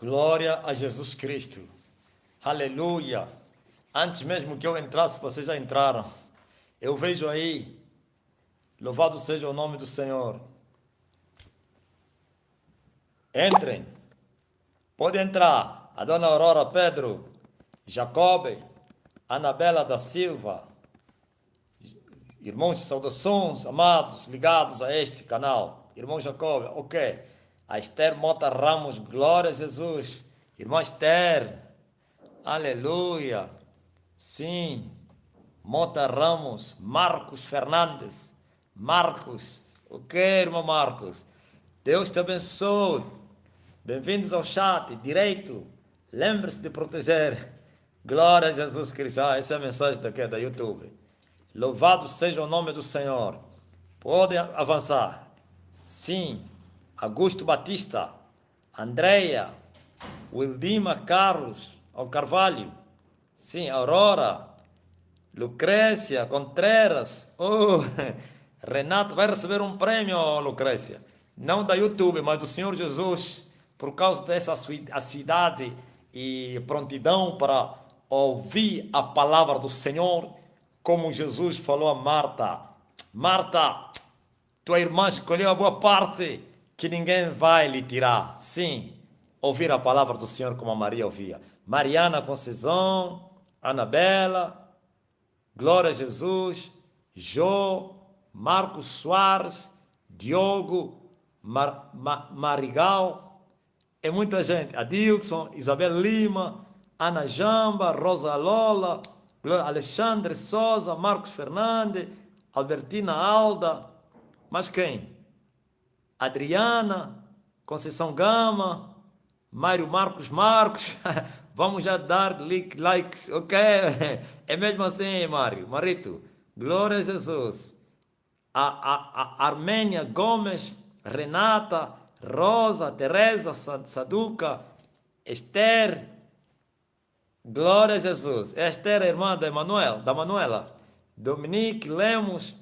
Glória a Jesus Cristo. Aleluia. Antes mesmo que eu entrasse, vocês já entraram. Eu vejo aí. Louvado seja o nome do Senhor. Entrem. Pode entrar. A dona Aurora Pedro, Jacob, Anabela da Silva. Irmãos, saudações, amados, ligados a este canal. Irmão Jacob, ok. A Esther Mota Ramos, glória a Jesus. Irmã Esther, aleluia. Sim. Mota Ramos, Marcos Fernandes. Marcos, ok, irmão Marcos. Deus te abençoe. Bem-vindos ao chat, direito. Lembre-se de proteger. Glória a Jesus Cristo. Essa é a mensagem daqui da YouTube. Louvado seja o nome do Senhor. Podem avançar. Sim. Augusto Batista. Andreia. Wildima Carlos. Carvalho. Sim. Aurora. Lucrécia Contreras. Oh, Renato vai receber um prêmio, Lucrécia. Não da YouTube, mas do Senhor Jesus. Por causa dessa assiduidade e prontidão para ouvir a palavra do Senhor. Como Jesus falou a Marta: Marta, tua irmã escolheu a boa parte que ninguém vai lhe tirar. Sim, ouvir a palavra do Senhor como a Maria ouvia. Mariana Conceição, Anabela, Glória a Jesus, Jô, Marcos Soares, Diogo, Marigal, é muita gente. Adilson, Isabel Lima, Ana Jamba, Rosa Lola, Alexandre Souza, Marcos Fernandes, Albertina Alda, mas quem? Adriana, Conceição Gama, Mário Marcos, vamos já dar likes, ok? É mesmo assim, Mário, Marito, glória a Jesus. A Armênia Gomes, Renata, Rosa, Teresa, Saduca, Esther, glória a Jesus. Esther é irmã da Manuela. Dominique Lemos,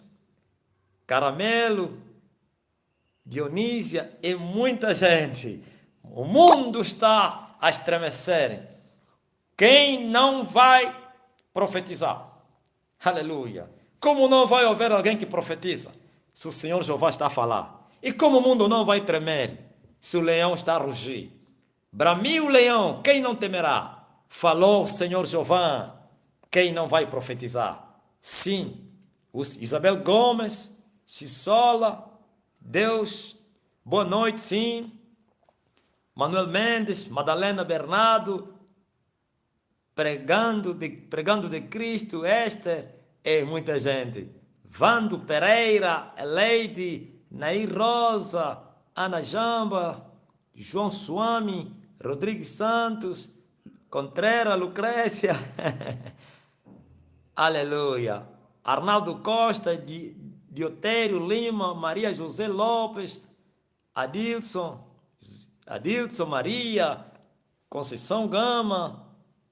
Caramelo, Dionísia e muita gente. O mundo está a estremecer. Quem não vai profetizar? Aleluia. Como não vai haver alguém que profetiza se o Senhor Jeová está a falar? E como o mundo não vai tremer se o leão está a rugir? Bramiu o leão, quem não temerá? Falou o Senhor Jeová, quem não vai profetizar? Sim, Isabel Gomes, Xissola, Deus, boa noite, sim. Manuel Mendes, Madalena Bernardo, pregando de Cristo, Esther, e muita gente. Vando Pereira, Leide, Nair Rosa, Ana Jamba, João Suami, Rodrigues Santos, Contreras, Lucrécia, aleluia. Arnaldo Costa, Diotério Lima, Maria José Lopes, Adilson Maria, Conceição Gama,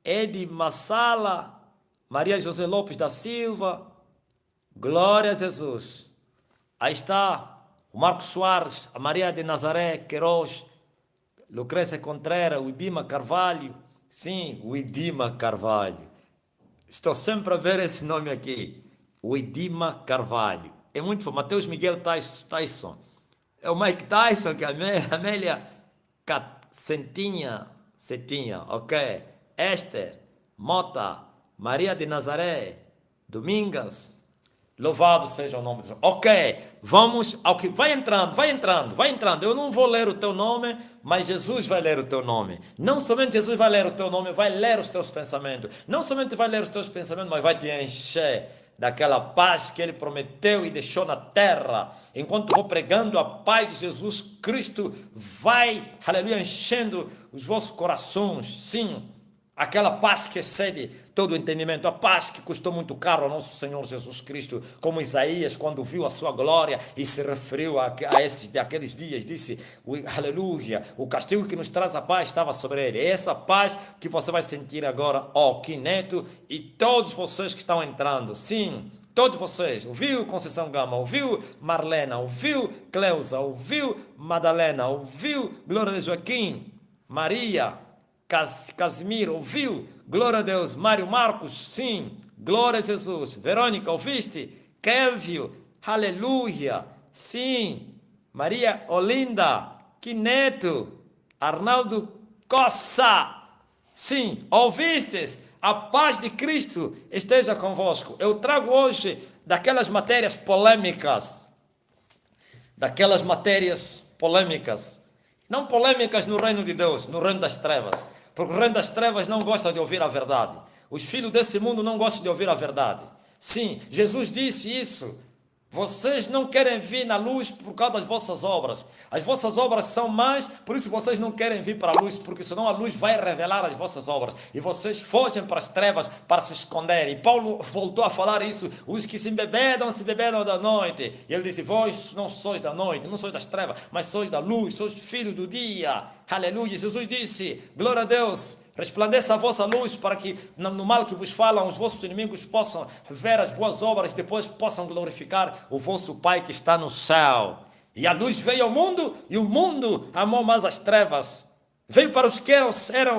Edi Massala, Maria José Lopes da Silva, glória a Jesus. Aí está o Marcos Soares, a Maria de Nazaré Queiroz, Lucrécia Contreras, o Idima Carvalho. Sim, o Idima Carvalho. Estou sempre a ver esse nome aqui. O Idima Carvalho. É muito famoso. Mateus Miguel Tyson. É o Mike Tyson, que é a Amélia Cetinha, ok. Esther, Mota, Maria de Nazaré, Domingas. Louvado seja o nome do Senhor. Ok, vamos ao que... Vai entrando. Eu não vou ler o teu nome, mas Jesus vai ler o teu nome. Não somente Jesus vai ler o teu nome, vai ler os teus pensamentos. Não somente vai ler os teus pensamentos, mas vai te encher daquela paz que Ele prometeu e deixou na terra. Enquanto vou pregando, a paz de Jesus Cristo vai, aleluia, enchendo os vossos corações. Sim, aquela paz que excede todo o entendimento, a paz que custou muito caro ao nosso Senhor Jesus Cristo, como Isaías, quando viu a sua glória e se referiu àqueles dias, disse, aleluia, o castigo que nos traz a paz estava sobre ele. É essa paz que você vai sentir agora, ó, Quineto e todos vocês que estão entrando, sim, todos vocês, ouviu Conceição Gama, ouviu Marlena, ouviu Cleusa, ouviu Madalena, ouviu Glória de Joaquim, Maria, Casimiro, ouviu? Glória a Deus. Mário Marcos, sim. Glória a Jesus. Verônica, ouviste? Kelvio, aleluia. Sim. Maria Olinda, Quineto, Arnaldo Cossa, sim. Ouvistes? A paz de Cristo esteja convosco. Eu trago hoje daquelas matérias polêmicas. Não polêmicas no reino de Deus, no reino das trevas. Porque o reino das trevas não gosta de ouvir a verdade. Os filhos desse mundo não gostam de ouvir a verdade. Sim, Jesus disse isso. Vocês não querem vir na luz por causa das vossas obras. As vossas obras são más, por isso vocês não querem vir para a luz, porque senão a luz vai revelar as vossas obras. E vocês fogem para as trevas para se esconder. E Paulo voltou a falar isso. Os que se embebedam da noite. E ele disse, vós não sois da noite, não sois das trevas, mas sois da luz, sois filhos do dia. Aleluia. Jesus disse, glória a Deus. Resplandeça a vossa luz para que no mal que vos falam os vossos inimigos possam ver as boas obras e depois possam glorificar o vosso Pai que está no céu. E a luz veio ao mundo e o mundo amou mais as trevas. Veio para os que eram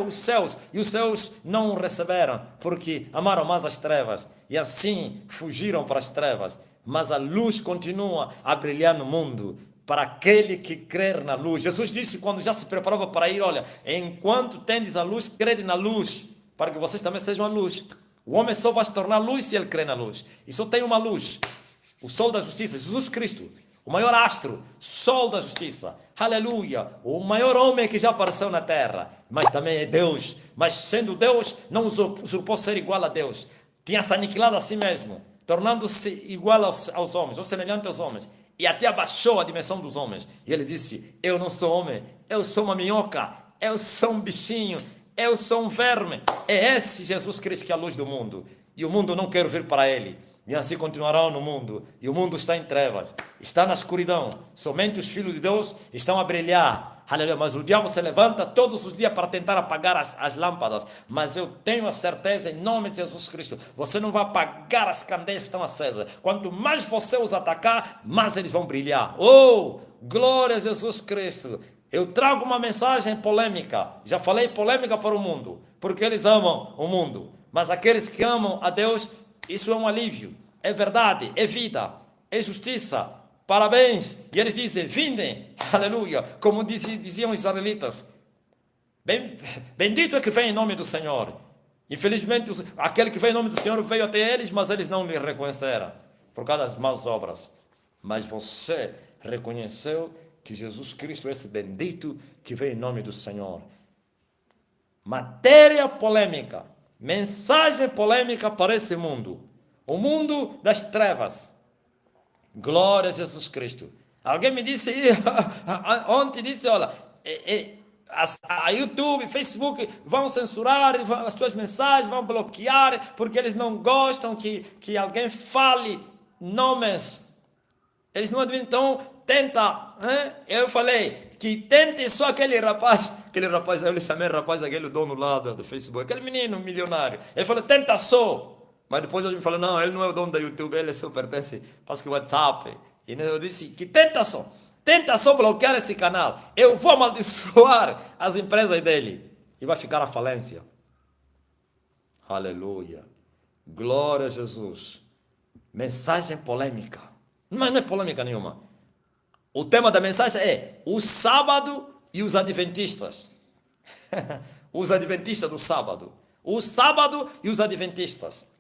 os céus e os céus não o receberam porque amaram mais as trevas e assim fugiram para as trevas. Mas a luz continua a brilhar no mundo para aquele que crer na luz. Jesus disse quando já se preparava para ir, olha, enquanto tendes a luz, crede na luz, para que vocês também sejam a luz. O homem só vai se tornar luz se ele crê na luz. E só tem uma luz, o sol da justiça, Jesus Cristo, o maior astro, sol da justiça. Aleluia, o maior homem que já apareceu na terra, mas também é Deus. Mas sendo Deus, não usurpou ser igual a Deus. Tinha se aniquilado a si mesmo, tornando-se igual aos homens, ou semelhante aos homens. E até abaixou a dimensão dos homens. E ele disse, eu não sou homem, eu sou uma minhoca, eu sou um bichinho, eu sou um verme. É esse Jesus Cristo que é a luz do mundo. E o mundo não quer vir para ele. E assim continuarão no mundo. E o mundo está em trevas, está na escuridão. Somente os filhos de Deus estão a brilhar. Aleluia. Mas o diabo se levanta todos os dias para tentar apagar as lâmpadas. Mas eu tenho a certeza, em nome de Jesus Cristo, você não vai apagar as candeias que estão acesas. Quanto mais você os atacar, mais eles vão brilhar. Oh, glória a Jesus Cristo. Eu trago uma mensagem polêmica. Já falei polêmica para o mundo, porque eles amam o mundo. Mas aqueles que amam a Deus, isso é um alívio. É verdade, é vida, é justiça. Parabéns. E eles dizem, vindem, aleluia, como diziam os israelitas. Bendito é que vem em nome do Senhor. Infelizmente, aquele que vem em nome do Senhor veio até eles, mas eles não lhe reconheceram, por causa das más obras. Mas você reconheceu que Jesus Cristo é esse bendito que vem em nome do Senhor. Matéria polêmica, mensagem polêmica para esse mundo. O mundo das trevas. Glória a Jesus Cristo. Alguém me disse, ontem disse, olha, a YouTube, Facebook vão censurar as tuas mensagens, vão bloquear, porque eles não gostam que alguém fale nomes. Eles não admitem, então tenta. Eu falei que tente só aquele rapaz, eu lhe chamei rapaz, aquele dono lá do Facebook, aquele menino milionário. Ele falou, tenta só. Mas depois ele me falou, não, ele não é o dono da YouTube, ele só pertence para o WhatsApp. E eu disse que tenta só bloquear esse canal. Eu vou amaldiçoar as empresas dele. E vai ficar a falência. Aleluia. Glória a Jesus. Mensagem polêmica. Mas não é polêmica nenhuma. O tema da mensagem é o sábado e os adventistas. Os adventistas do sábado. O sábado e os adventistas.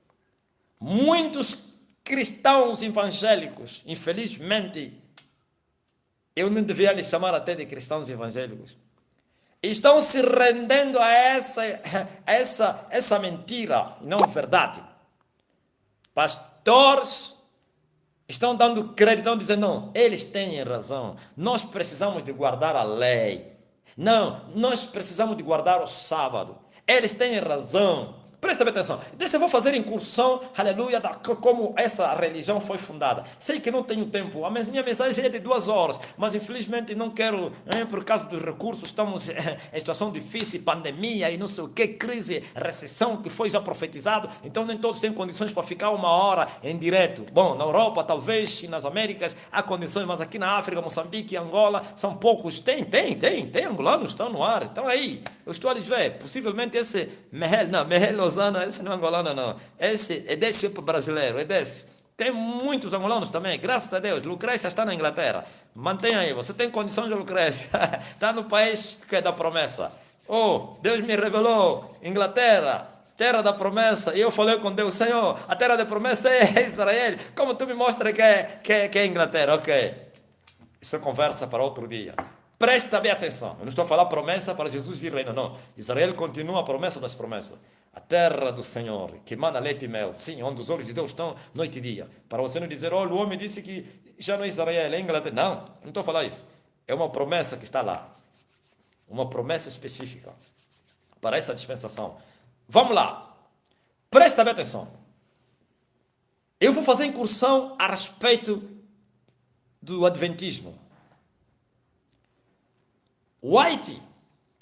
Muitos cristãos evangélicos, infelizmente, eu não devia lhes chamar até de cristãos evangélicos, estão se rendendo a essa mentira, não verdade. Pastores estão dando crédito, estão dizendo, não, eles têm razão, nós precisamos de guardar a lei. Não, nós precisamos de guardar o sábado. Eles têm razão. Presta bem atenção. Deixa eu vou fazer incursão, aleluia, como essa religião foi fundada. Sei que não tenho tempo. A minha mensagem é de 2 horas, mas infelizmente não quero, por causa dos recursos, estamos em situação difícil, pandemia e não sei o que, crise, recessão que foi já profetizado. Então nem todos têm condições para ficar 1 hora em direto. Bom, na Europa, talvez, e nas Américas há condições, mas aqui na África, Moçambique e Angola são poucos. Tem angolanos, estão no ar. Então aí, eu estou a lhes ver. Possivelmente esse Mehel Lozana, esse não é angolano, não. Esse é desse brasileiro, é desse. Tem muitos angolanos também, graças a Deus. Lucrécia está na Inglaterra. Mantenha aí, você tem condições de Lucrécia. Está no país que é da promessa. Oh, Deus me revelou, Inglaterra, terra da promessa. E eu falei com Deus, Senhor, a terra da promessa é Israel. Como tu me mostra que é Inglaterra? Ok. Isso é conversa para outro dia. Presta bem atenção. Eu não estou a falar promessa para Jesus vir reino, não. Israel continua a promessa das promessas. A terra do Senhor, que emana leite e mel. Sim, onde os olhos de Deus estão noite e dia. Para você não dizer, olha, o homem disse que já não é Israel, é Inglaterra. Não estou a falar isso. É uma promessa que está lá. Uma promessa específica para essa dispensação. Vamos lá. Presta bem atenção. Eu vou fazer incursão a respeito do Adventismo. White,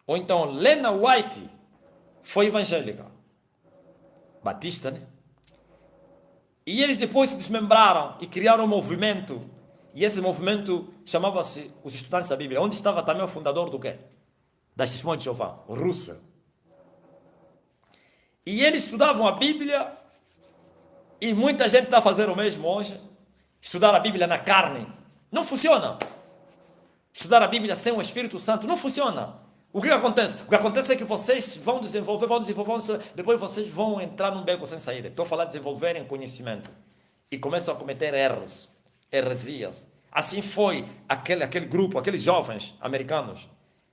ou então Lena White, foi evangélica. Batista, né? E eles depois se desmembraram e criaram um movimento. E esse movimento chamava-se os Estudantes da Bíblia. Onde estava também o fundador do quê? Das Testemunhas de Jeová, o Russell. E eles estudavam a Bíblia, e muita gente está a fazer o mesmo hoje. Estudar a Bíblia na carne. Não funciona. Estudar a Bíblia sem o Espírito Santo não funciona. O que acontece? O que acontece é que vocês vão desenvolver, depois vocês vão entrar num beco sem saída. Estou a falar de desenvolverem conhecimento. E começam a cometer erros, heresias. Assim foi aquele grupo, aqueles jovens americanos.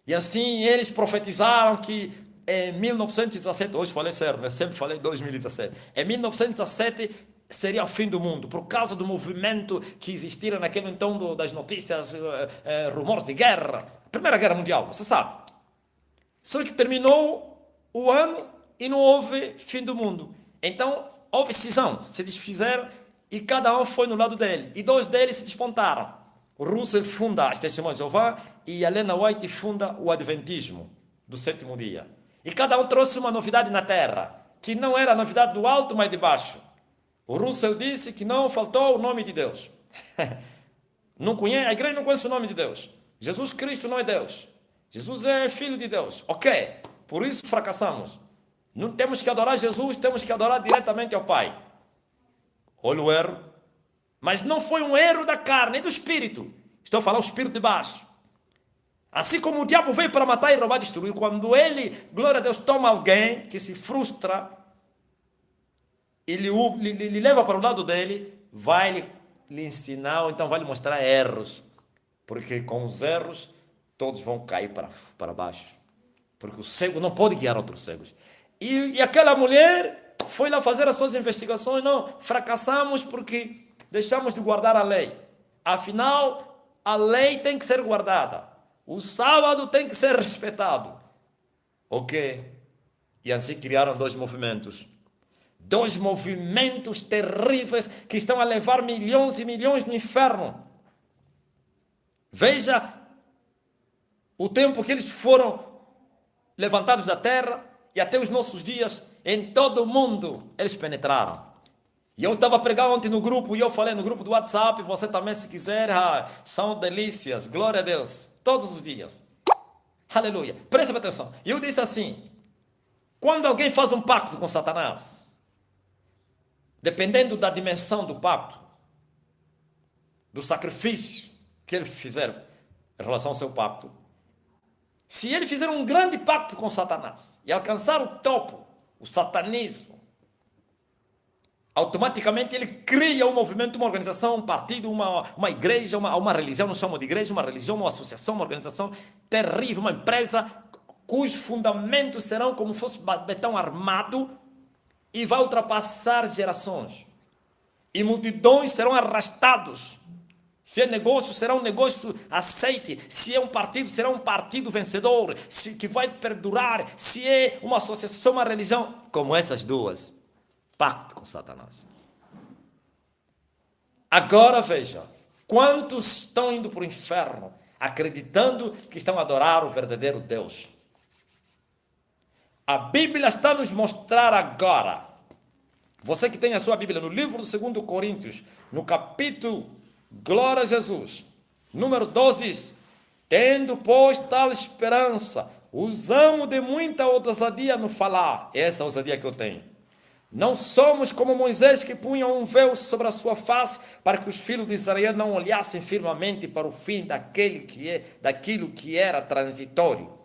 E assim eles profetizaram que em 1917, hoje falei certo, eu sempre falei 2017. Em 1917 seria o fim do mundo, por causa do movimento que existira naquele então das notícias, rumores de guerra. Primeira Guerra Mundial, você sabe. Só que terminou o ano e não houve fim do mundo. Então, houve cisão, se desfizeram e cada um foi no lado dele. E 2 deles se despontaram. O Russell funda as Testemunhas de Jeová e a Lena White funda o Adventismo do 7º dia. E cada um trouxe uma novidade na terra, que não era a novidade do alto, mas de baixo. O Russell disse que não faltou o nome de Deus. A igreja não conhece o nome de Deus. Jesus Cristo não é Deus. Jesus é Filho de Deus. Ok, por isso fracassamos. Não temos que adorar Jesus, temos que adorar diretamente ao Pai. Olha o erro. Mas não foi um erro da carne, nem do espírito. Estou a falar o espírito de baixo. Assim como o diabo veio para matar e roubar e destruir, quando ele, glória a Deus, toma alguém que se frustra e lhe leva para o lado dele, vai lhe ensinar, ou então vai lhe mostrar erros. Porque com os erros, todos vão cair para baixo. Porque o cego não pode guiar outros cegos. E aquela mulher foi lá fazer as suas investigações. Não, fracassamos porque deixamos de guardar a lei. Afinal, a lei tem que ser guardada. O sábado tem que ser respeitado. Ok. E assim criaram 2 movimentos. 2 movimentos terríveis que estão a levar milhões e milhões no inferno. Veja o tempo que eles foram levantados da terra e até os nossos dias, em todo o mundo, eles penetraram. E eu estava pregando ontem no grupo, e eu falei no grupo do WhatsApp, você também se quiser, são delícias, glória a Deus, todos os dias. Aleluia. Presta atenção. E eu disse assim, quando alguém faz um pacto com Satanás, dependendo da dimensão do pacto, do sacrifício que ele fizer em relação ao seu pacto, se ele fizer um grande pacto com Satanás e alcançar o topo, o satanismo, automaticamente ele cria um movimento, uma organização, um partido, uma igreja, uma religião, não chamam de igreja, uma religião, uma associação, uma organização terrível, uma empresa cujos fundamentos serão como se fosse betão armado e vai ultrapassar gerações. E multidões serão arrastados Se é negócio, será um negócio aceite. Se é um partido, será um partido vencedor, que vai perdurar. Se é uma associação, uma religião, como essas duas, pacto com Satanás. Agora veja, quantos estão indo para o inferno, acreditando que estão a adorar o verdadeiro Deus? A Bíblia está a nos mostrar agora. Você que tem a sua Bíblia no livro do 2 Coríntios, no capítulo, glória a Jesus, número 12 diz: tendo, pois, tal esperança, usamos de muita ousadia no falar. Essa ousadia que eu tenho. Não somos como Moisés, que punha um véu sobre a sua face, para que os filhos de Israel não olhassem firmemente para o fim daquilo que era transitório.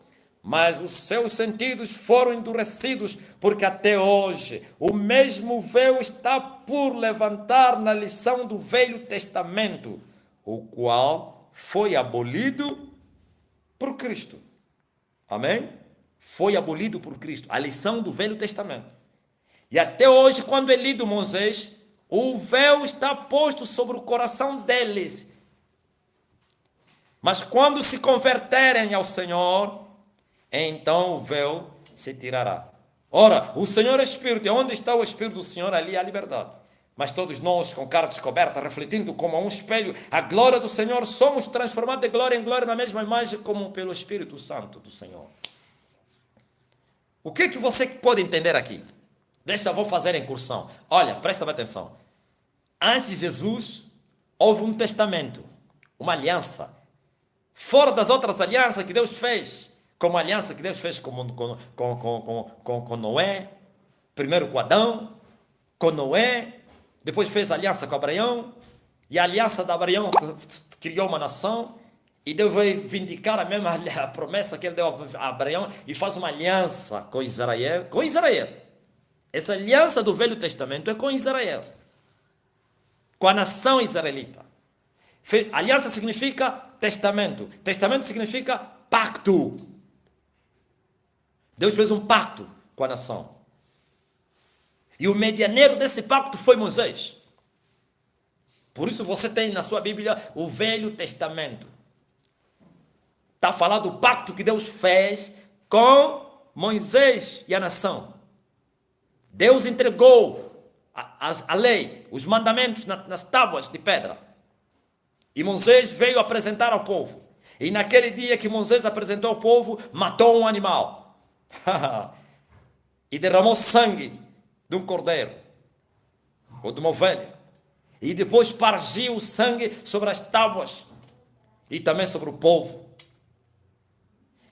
Mas os seus sentidos foram endurecidos, porque até hoje o mesmo véu está por levantar na lição do Velho Testamento, o qual foi abolido por Cristo. Amém? Foi abolido por Cristo, a lição do Velho Testamento. E até hoje, quando é lido Moisés, o véu está posto sobre o coração deles. Mas quando se converterem ao Senhor, então o véu se tirará. Ora, o Senhor é Espírito, e onde está o Espírito do Senhor, ali há liberdade. Mas todos nós, com cara descoberta, refletindo como a um espelho a glória do Senhor, somos transformados de glória em glória na mesma imagem, como pelo Espírito Santo do Senhor. O que você pode entender aqui? Deixa eu vou fazer a incursão. Olha, presta atenção. Antes de Jesus, houve um testamento, uma aliança. Fora das outras alianças que Deus fez, como a aliança que Deus fez com Noé, primeiro com Adão, com Noé, depois fez aliança com Abraão, e a aliança de Abraão criou uma nação, e Deus vai vindicar a mesma a promessa que ele deu a Abraão, e faz uma aliança com Israel, Essa aliança do Velho Testamento é com Israel, com a nação israelita. Aliança significa testamento. Testamento significa pacto. Deus fez um pacto com a nação. E o medianeiro desse pacto foi Moisés. Por isso você tem na sua Bíblia o Velho Testamento. Está falando do pacto que Deus fez com Moisés e a nação. Deus entregou a lei, os mandamentos nas tábuas de pedra. E Moisés veio apresentar ao povo. E naquele dia que Moisés apresentou ao povo, matou um animal. E derramou sangue de um cordeiro ou de uma ovelha. E depois pargiu o sangue sobre as tábuas e também sobre o povo.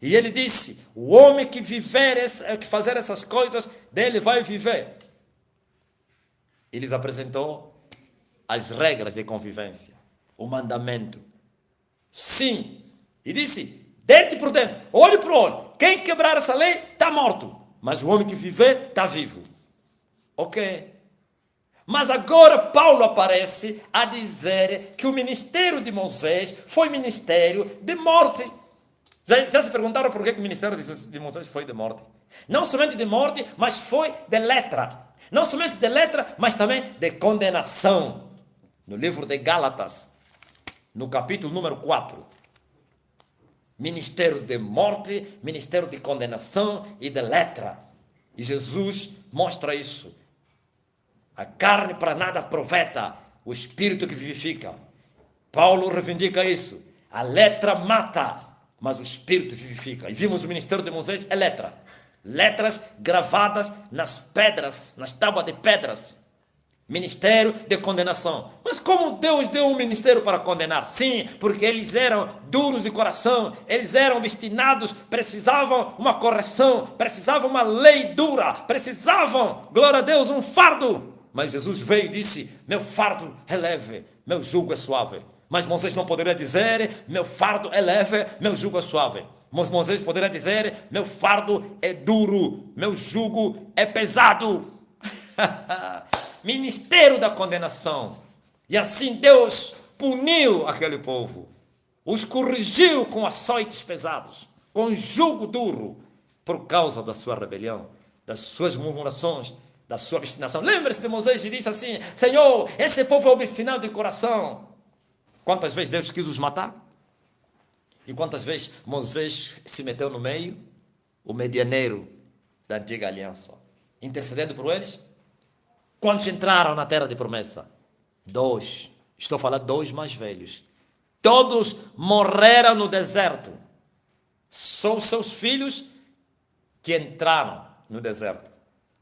E ele disse: o homem que que fazer essas coisas, dele vai viver. Ele lhes apresentou as regras de convivência, o mandamento. Sim. E disse: dente por dente, olho por olho. Quem quebrar essa lei está morto. Mas o homem que viver está vivo. Ok. Mas agora Paulo aparece a dizer que o ministério de Moisés foi ministério de morte. Já se perguntaram por que o ministério de Moisés foi de morte? Não somente de morte, mas foi de letra. Não somente de letra, mas também de condenação. No livro de Gálatas, no capítulo número 4. Ministério de morte, ministério de condenação e de letra. E Jesus mostra isso. A carne para nada aproveita, o espírito que vivifica. Paulo reivindica isso. A letra mata, mas o espírito vivifica. E vimos o ministério de Moisés é letra. Letras gravadas nas pedras, nas tábuas de pedras. Ministério de condenação. Mas como Deus deu um ministério para condenar? Sim, porque eles eram duros de coração, eles eram obstinados, precisavam uma correção, precisavam uma lei dura, precisavam, glória a Deus, um fardo. Mas Jesus veio e disse: meu fardo é leve, meu jugo é suave. Mas Moisés não poderia dizer: meu fardo é leve, meu jugo é suave. Mas Moisés poderia dizer: meu fardo é duro, meu jugo é pesado. Ministério da condenação. E assim Deus puniu aquele povo. Os corrigiu com açoites pesados, com jugo duro, por causa da sua rebelião, das suas murmurações, da sua obstinação. Lembre-se de Moisés e disse assim: Senhor, esse povo é obstinado de coração. Quantas vezes Deus quis os matar? E quantas vezes Moisés se meteu no meio, o medianeiro da antiga aliança, intercedendo por eles? Quantos entraram na terra de promessa? 2. Estou falando 2 mais velhos. Todos morreram no deserto. São os seus filhos que entraram no deserto.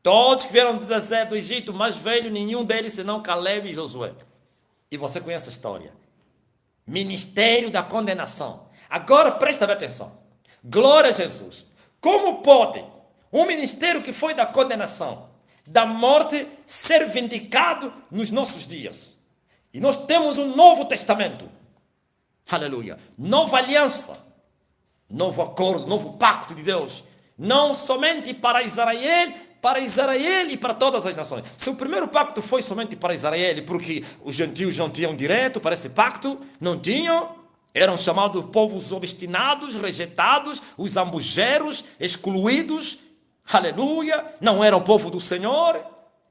Todos que vieram do deserto do Egito, mais velho, nenhum deles senão Caleb e Josué. E você conhece a história. Ministério da condenação. Agora presta bem atenção. Glória a Jesus. Como pode um ministério que foi da condenação, da morte, ser vindicado nos nossos dias? E nós temos um novo testamento. Aleluia. Nova aliança. Novo acordo, novo pacto de Deus. Não somente para Israel e para todas as nações. Se o primeiro pacto foi somente para Israel, porque os gentios não tinham direito para esse pacto, não tinham, eram chamados povos obstinados, rejeitados, os zambujeros, excluídos, aleluia, não eram povo do Senhor,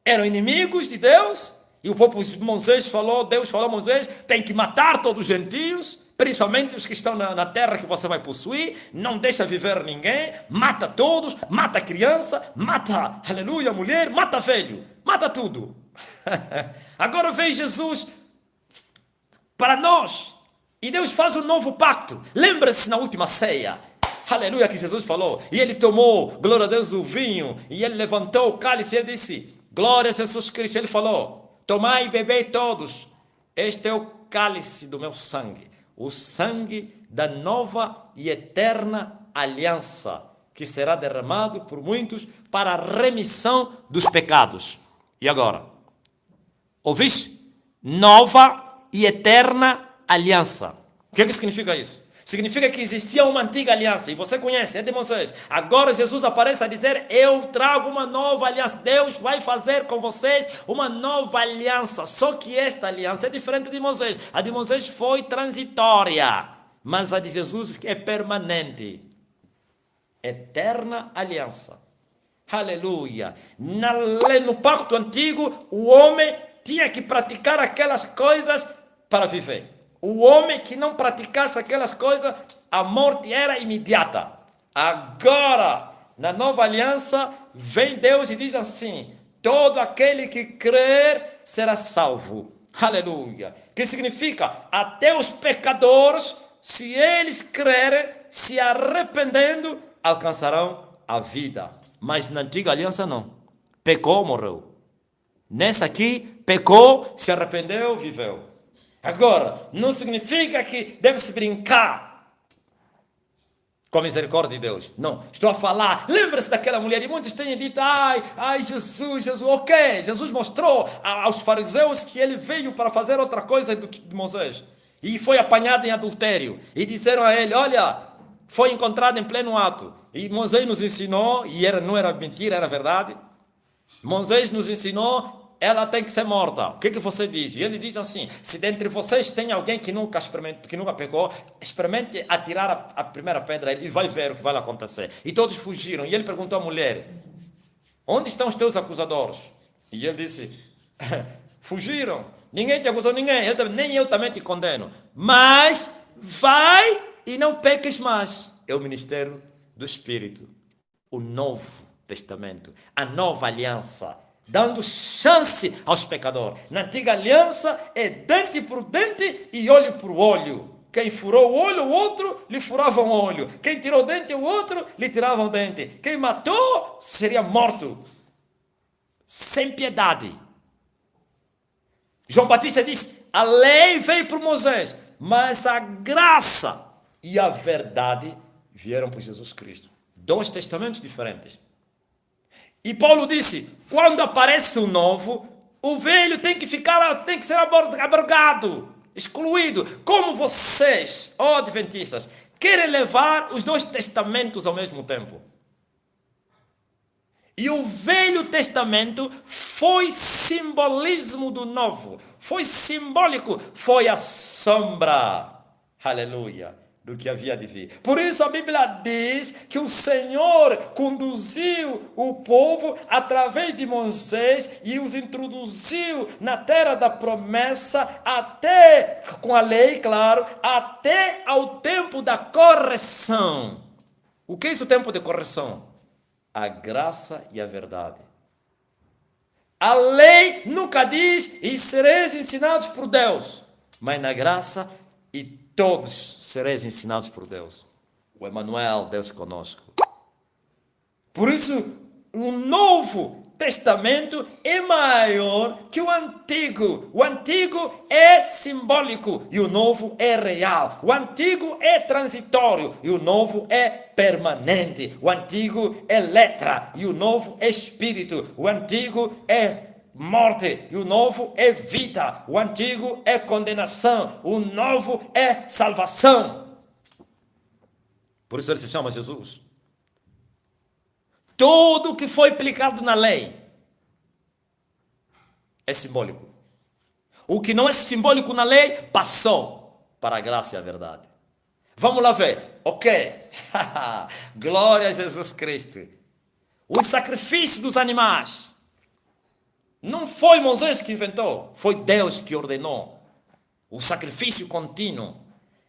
eram inimigos de Deus, e o povo Moisés falou, Deus falou a Moisés, tem que matar todos os gentios, principalmente os que estão na terra que você vai possuir, não deixa viver ninguém, mata todos, mata criança, mata, aleluia, mulher, mata velho, mata tudo. Agora vem Jesus para nós, e Deus faz um novo pacto. Lembra-se na última ceia, aleluia, que Jesus falou, e ele tomou, glória a Deus, o vinho, e ele levantou o cálice, e ele disse, glória a Jesus Cristo, ele falou, tomai e bebei todos, este é o cálice do meu sangue, o sangue da nova e eterna aliança, que será derramado por muitos para a remissão dos pecados. E agora, ouviste? Nova e eterna aliança. O que significa isso? Significa que existia uma antiga aliança, e você conhece, é de Moisés. Agora Jesus aparece a dizer, eu trago uma nova aliança. Deus vai fazer com vocês uma nova aliança. Só que esta aliança é diferente de Moisés. A de Moisés foi transitória, mas a de Jesus é permanente. Eterna aliança. Aleluia. No pacto antigo, o homem tinha que praticar aquelas coisas para viver. O homem que não praticasse aquelas coisas, a morte era imediata. Agora, na nova aliança, vem Deus e diz assim, todo aquele que crer será salvo. Aleluia. Que significa, até os pecadores, se eles crerem, se arrependendo, alcançarão a vida. Mas na antiga aliança não. Pecou, morreu. Nessa aqui, pecou, se arrependeu, viveu. Agora, não significa que deve-se brincar com a misericórdia de Deus. Não, estou a falar, lembra-se daquela mulher, e muitos têm dito, ai, Jesus, ok, Jesus mostrou aos fariseus que ele veio para fazer outra coisa do que Moisés. E foi apanhado em adultério. E disseram a ele, olha, foi encontrado em pleno ato. E Moisés nos ensinou, e não era mentira, era verdade. Moisés nos ensinou, ela tem que ser morta. O que você diz? E ele diz assim, se dentre vocês tem alguém que nunca pecou, experimente atirar a primeira pedra e vai ver o que vai acontecer. E todos fugiram. E ele perguntou à mulher, onde estão os teus acusadores? E ele disse, fugiram. Ninguém te acusou, ninguém. Nem eu também te condeno. Mas vai e não peques mais. É o ministério do Espírito. O Novo Testamento. A nova aliança. Dando chance aos pecadores. Na antiga aliança é dente por dente e olho por olho. Quem furou o olho, o outro lhe furava um olho. Quem tirou o dente, o outro lhe tirava o dente. Quem matou seria morto. Sem piedade. João Batista diz, a lei veio por Moisés, mas a graça e a verdade vieram por Jesus Cristo. 2 testamentos diferentes. E Paulo disse, quando aparece o novo, o velho tem que ser abrogado, excluído. Como vocês, adventistas, querem levar os 2 testamentos ao mesmo tempo? E o Velho Testamento foi simbolismo do novo, foi simbólico, foi a sombra, aleluia, do que havia de vir. Por isso a Bíblia diz que o Senhor conduziu o povo através de Moisés e os introduziu na terra da promessa até, com a lei, claro, até ao tempo da correção. O que é isso, o tempo de correção? A graça e a verdade. A lei nunca diz e sereis ensinados por Deus, mas na graça e todos sereis ensinados por Deus. O Emmanuel, Deus conosco. Por isso, o Novo Testamento é maior que o Antigo. O Antigo é simbólico e o Novo é real. O Antigo é transitório e o Novo é permanente. O Antigo é letra e o Novo é espírito. O Antigo é morte e o Novo é vida. O Antigo é condenação. O Novo é salvação. Por isso ele se chama Jesus. Tudo que foi aplicado na lei é simbólico. O que não é simbólico na lei passou para a graça e a verdade. Vamos lá ver. Ok. Glória a Jesus Cristo. O sacrifício dos animais não foi Moisés que inventou, foi Deus que ordenou. O sacrifício contínuo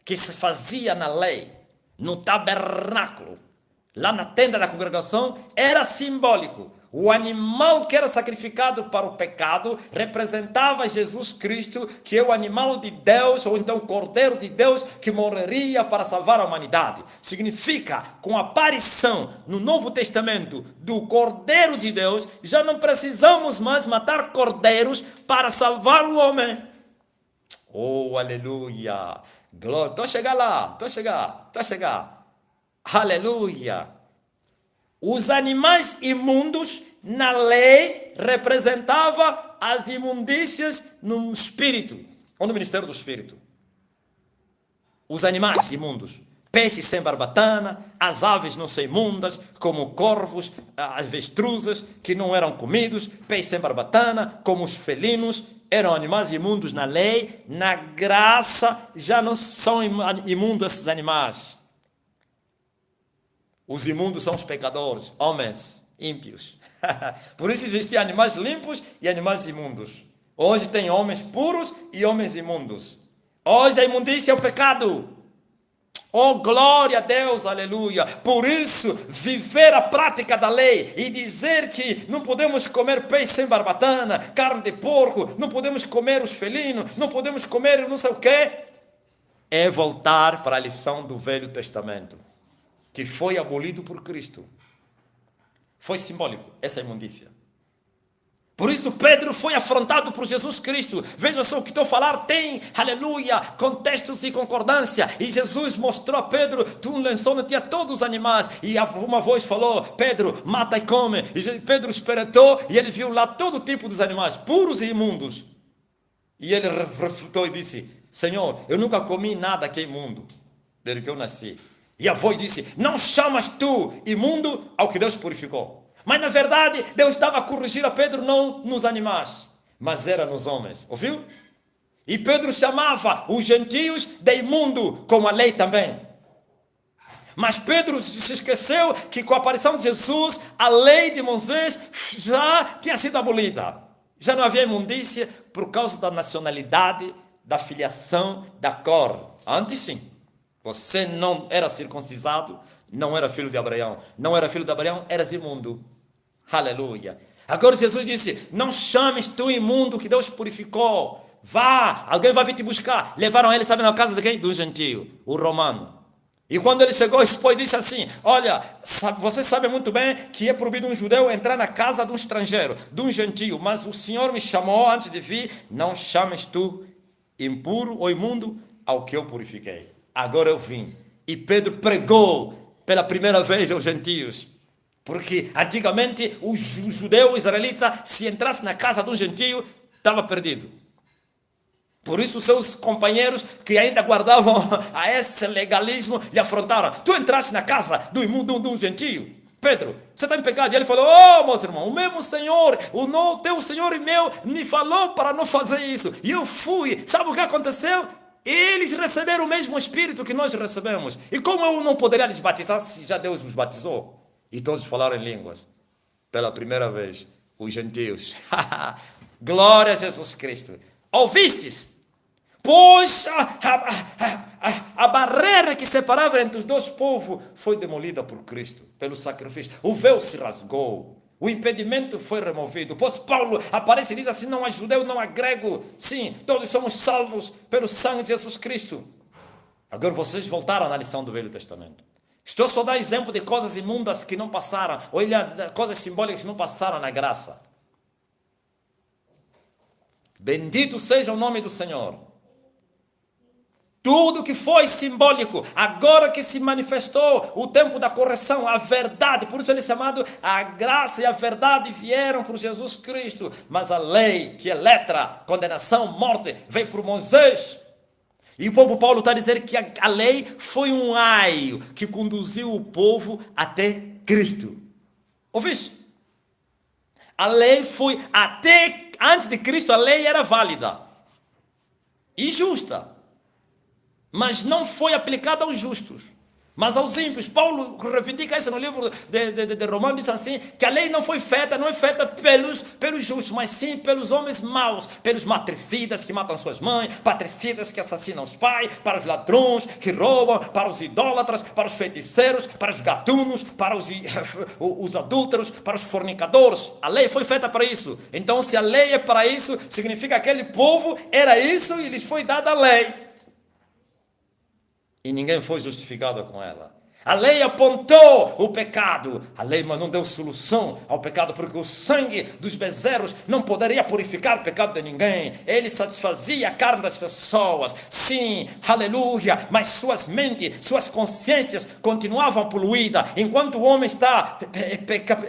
que se fazia na lei, no tabernáculo, lá na tenda da congregação, era simbólico. O animal que era sacrificado para o pecado representava Jesus Cristo, que é o animal de Deus, ou então o Cordeiro de Deus, que morreria para salvar a humanidade. Significa, com a aparição no Novo Testamento do Cordeiro de Deus, já não precisamos mais matar cordeiros para salvar o homem. Oh, aleluia! Glória! Estou a chegar lá, estou a chegar. Aleluia! Os animais imundos na lei representavam as imundícias no espírito, ou no ministério do espírito. Os animais imundos, peixes sem barbatana, as aves não são imundas, como corvos, as avestruzes que não eram comidos, peixes sem barbatana, como os felinos, eram animais imundos na lei. Na graça já não são imundos esses animais. Os imundos são os pecadores, homens ímpios. Por isso existem animais limpos e animais imundos. Hoje tem homens puros e homens imundos. Hoje a imundícia é o pecado. Oh, glória a Deus, aleluia. Por isso, viver a prática da lei e dizer que não podemos comer peixe sem barbatana, carne de porco, não podemos comer os felinos, não podemos comer não sei o quê, é voltar para a lição do Velho Testamento, que foi abolido por Cristo. Foi simbólico, essa imundícia. Por isso Pedro foi afrontado por Jesus Cristo. Veja só o que estou a falar, tem, aleluia, contextos e concordância. E Jesus mostrou a Pedro, tu lançou na tinha todos os animais. E uma voz falou, Pedro, mata e come. E Pedro espreitou e ele viu lá todo tipo dos animais, puros e imundos. E ele refutou e disse, Senhor, eu nunca comi nada que é imundo, desde que eu nasci. E a voz disse, não chamas tu imundo ao que Deus purificou. Mas na verdade, Deus estava a corrigir a Pedro não nos animais, mas era nos homens. Ouviu? E Pedro chamava os gentios de imundo, como a lei também. Mas Pedro se esqueceu que com a aparição de Jesus, a lei de Moisés já tinha sido abolida. Já não havia imundícia por causa da nacionalidade, da filiação, da cor. Antes sim. Você não era circuncisado, não era filho de Abraão. Não era filho de Abraão, eras imundo. Aleluia. Agora Jesus disse, não chames tu imundo que Deus purificou. Vá, alguém vai vir te buscar. Levaram ele, sabe, na casa de quem? Do gentio, o romano. E quando ele chegou, expôs e disse assim, olha, você sabe muito bem que é proibido um judeu entrar na casa de um estrangeiro, de um gentio. Mas o Senhor me chamou antes de vir, não chames tu impuro ou imundo ao que eu purifiquei. Agora eu vim. E Pedro pregou pela primeira vez aos gentios. Porque antigamente o judeu, o israelita, se entrasse na casa de um gentio, estava perdido. Por isso seus companheiros que ainda guardavam a esse legalismo lhe afrontaram. Tu entraste na casa do imundo de um gentio? Pedro, você está em pecado? E ele falou, oh, meus irmãos, o mesmo Senhor, teu Senhor e meu, me falou para não fazer isso. E eu fui. Sabe o que aconteceu? Eles receberam o mesmo Espírito que nós recebemos. E como eu não poderia lhes batizar se já Deus os batizou? E todos falaram em línguas. Pela primeira vez, os gentios. Glória a Jesus Cristo. Ouvistes? Pois a barreira que separava entre os dois povos foi demolida por Cristo, pelo sacrifício. O véu se rasgou. O impedimento foi removido. Pois Paulo aparece e diz assim: não há judeu, não há grego. Sim, todos somos salvos pelo sangue de Jesus Cristo. Agora vocês voltaram na lição do Velho Testamento. Estou só a dar exemplo de coisas imundas que não passaram, ou coisas simbólicas que não passaram na graça. Bendito seja o nome do Senhor. Tudo que foi simbólico, agora que se manifestou o tempo da correção, a verdade, por isso ele é chamado, a graça e a verdade vieram por Jesus Cristo, mas a lei, que é letra, condenação, morte, veio por Moisés. E o povo Paulo está a dizer que a lei foi um aio que conduziu o povo até Cristo. Ouviste? A lei foi até, antes de Cristo a lei era válida e justa. Mas não foi aplicada aos justos, mas aos ímpios. Paulo reivindica isso no livro de Romanos, diz assim, que a lei não foi feita, não é feita pelos justos, mas sim pelos homens maus, pelos matricidas que matam suas mães, patricidas que assassinam os pais, para os ladrões que roubam, para os idólatras, para os feiticeiros, para os gatunos, para os adúlteros, para os fornicadores. A lei foi feita para isso. Então, se a lei é para isso, significa que aquele povo era isso e lhes foi dada a lei. E ninguém foi justificado com ela. A lei apontou o pecado. A lei, mas não deu solução ao pecado, porque o sangue dos bezerros não poderia purificar o pecado de ninguém. Ele satisfazia a carne das pessoas. Sim, aleluia. Mas suas mentes, suas consciências continuavam poluídas. Enquanto o homem está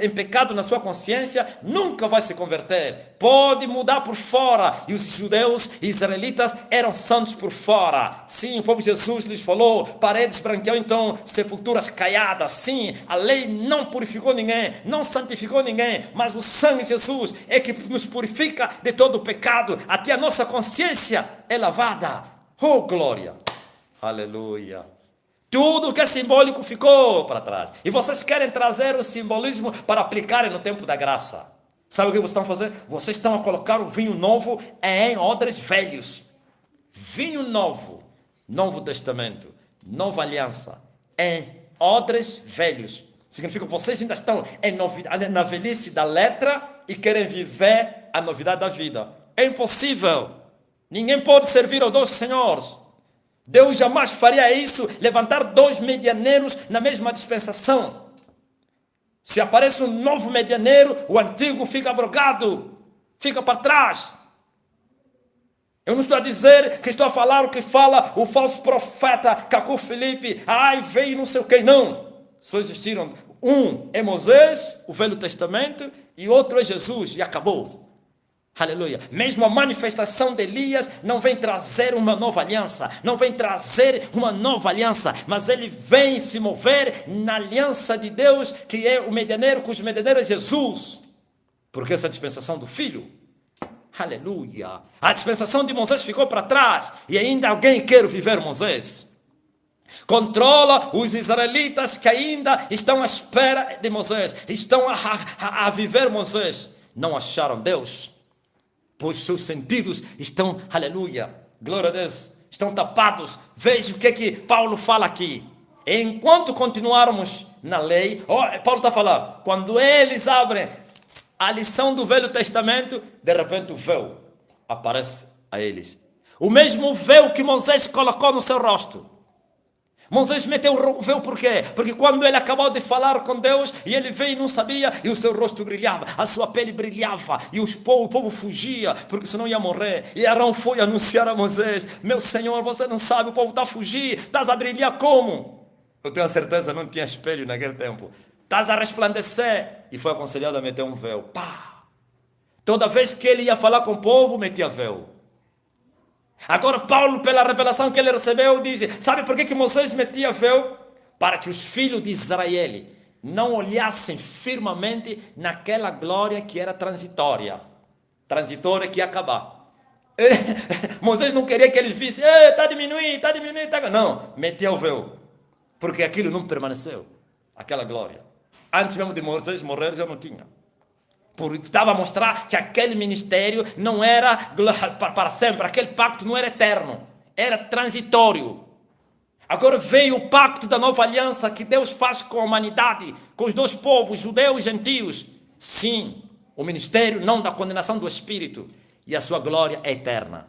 em pecado na sua consciência, nunca vai se converter. Pode mudar por fora. E os judeus e israelitas eram santos por fora. Sim, o povo de Jesus lhes falou, paredes branquearam então sepulturas caiadas. Sim, a lei não purificou ninguém, não santificou ninguém, mas o sangue de Jesus é que nos purifica de todo o pecado, até a nossa consciência é lavada. Oh, glória! Aleluia! Tudo que é simbólico ficou para trás. E vocês querem trazer o simbolismo para aplicarem no tempo da graça. Sabe o que vocês estão fazendo? Vocês estão a colocar o vinho novo em odres velhos. Vinho novo, Novo Testamento, Nova Aliança, em odres velhos. Significa que vocês ainda estão na velhice da letra e querem viver a novidade da vida. É impossível. Ninguém pode servir aos dois senhores. Deus jamais faria isso, levantar dois medianeiros na mesma dispensação. Se aparece um novo medianeiro, o antigo fica abrogado, fica para trás. Eu não estou a dizer que estou a falar o que fala o falso profeta Cacu Felipe. Ai, veio não sei o que, não. Só existiram um é Moisés, o Velho Testamento, e outro é Jesus, e acabou. Aleluia. Mesmo a manifestação de Elias não vem trazer uma nova aliança, não vem trazer uma nova aliança, mas ele vem se mover na aliança de Deus, que é o medianeiro, cujo medianeiro é Jesus, porque essa é a dispensação do Filho. Aleluia. A dispensação de Moisés ficou para trás, e ainda alguém quer viver Moisés. Controla os israelitas que ainda estão à espera de Moisés, estão a viver Moisés. Não acharam Deus, pois seus sentidos estão, aleluia, glória a Deus, estão tapados. Veja o que Paulo fala aqui. Enquanto continuarmos na lei, Paulo está falando, quando eles abrem a lição do Velho Testamento, de repente o véu aparece a eles. O mesmo véu que Moisés colocou no seu rosto. Moisés meteu o véu por quê? Porque quando ele acabou de falar com Deus e ele veio e não sabia, e o seu rosto brilhava, a sua pele brilhava, e o povo fugia, porque senão ia morrer. E Arão foi anunciar a Moisés: meu Senhor, você não sabe, o povo está a fugir, estás a brilhar como? Eu tenho a certeza, não tinha espelho naquele tempo. Estás a resplandecer. E foi aconselhado a meter um véu. Pá! Toda vez que ele ia falar com o povo, metia véu. Agora Paulo, pela revelação que ele recebeu, diz: sabe por que Moisés metia véu? Para que os filhos de Israel não olhassem firmemente naquela glória que era transitória que ia acabar. Moisés não queria que eles vissem, está diminuindo, tá... Não, metia o véu, porque aquilo não permaneceu, aquela glória. Antes mesmo de Moisés morrer, já não tinha. Porque estava a mostrar que aquele ministério não era para sempre, aquele pacto não era eterno, era transitório. Agora veio o pacto da nova aliança que Deus faz com a humanidade, com os dois povos, judeus e gentios. Sim, o ministério não da condenação do Espírito, e a sua glória é eterna.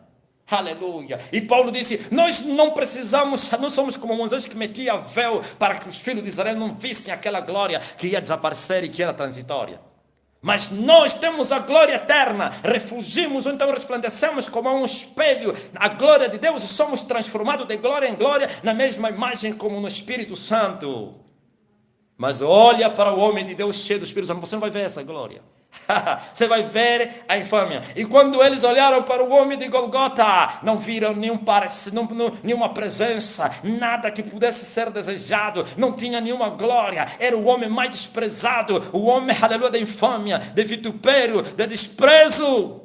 Aleluia. E Paulo disse, nós não precisamos, não somos como Moisés que metia véu para que os filhos de Israel não vissem aquela glória que ia desaparecer e que era transitória. Mas nós temos a glória eterna, refugimos, então resplandecemos como um espelho a glória de Deus e somos transformados de glória em glória na mesma imagem como no Espírito Santo. Mas olha para o homem de Deus cheio do Espírito Santo, você não vai ver essa glória. Você vai ver a infâmia. E quando eles olharam para o homem de Golgota, não viram nenhuma presença, nada que pudesse ser desejado, não tinha nenhuma glória. Era o homem mais desprezado, o homem, aleluia, da infâmia, de vitupério, de desprezo.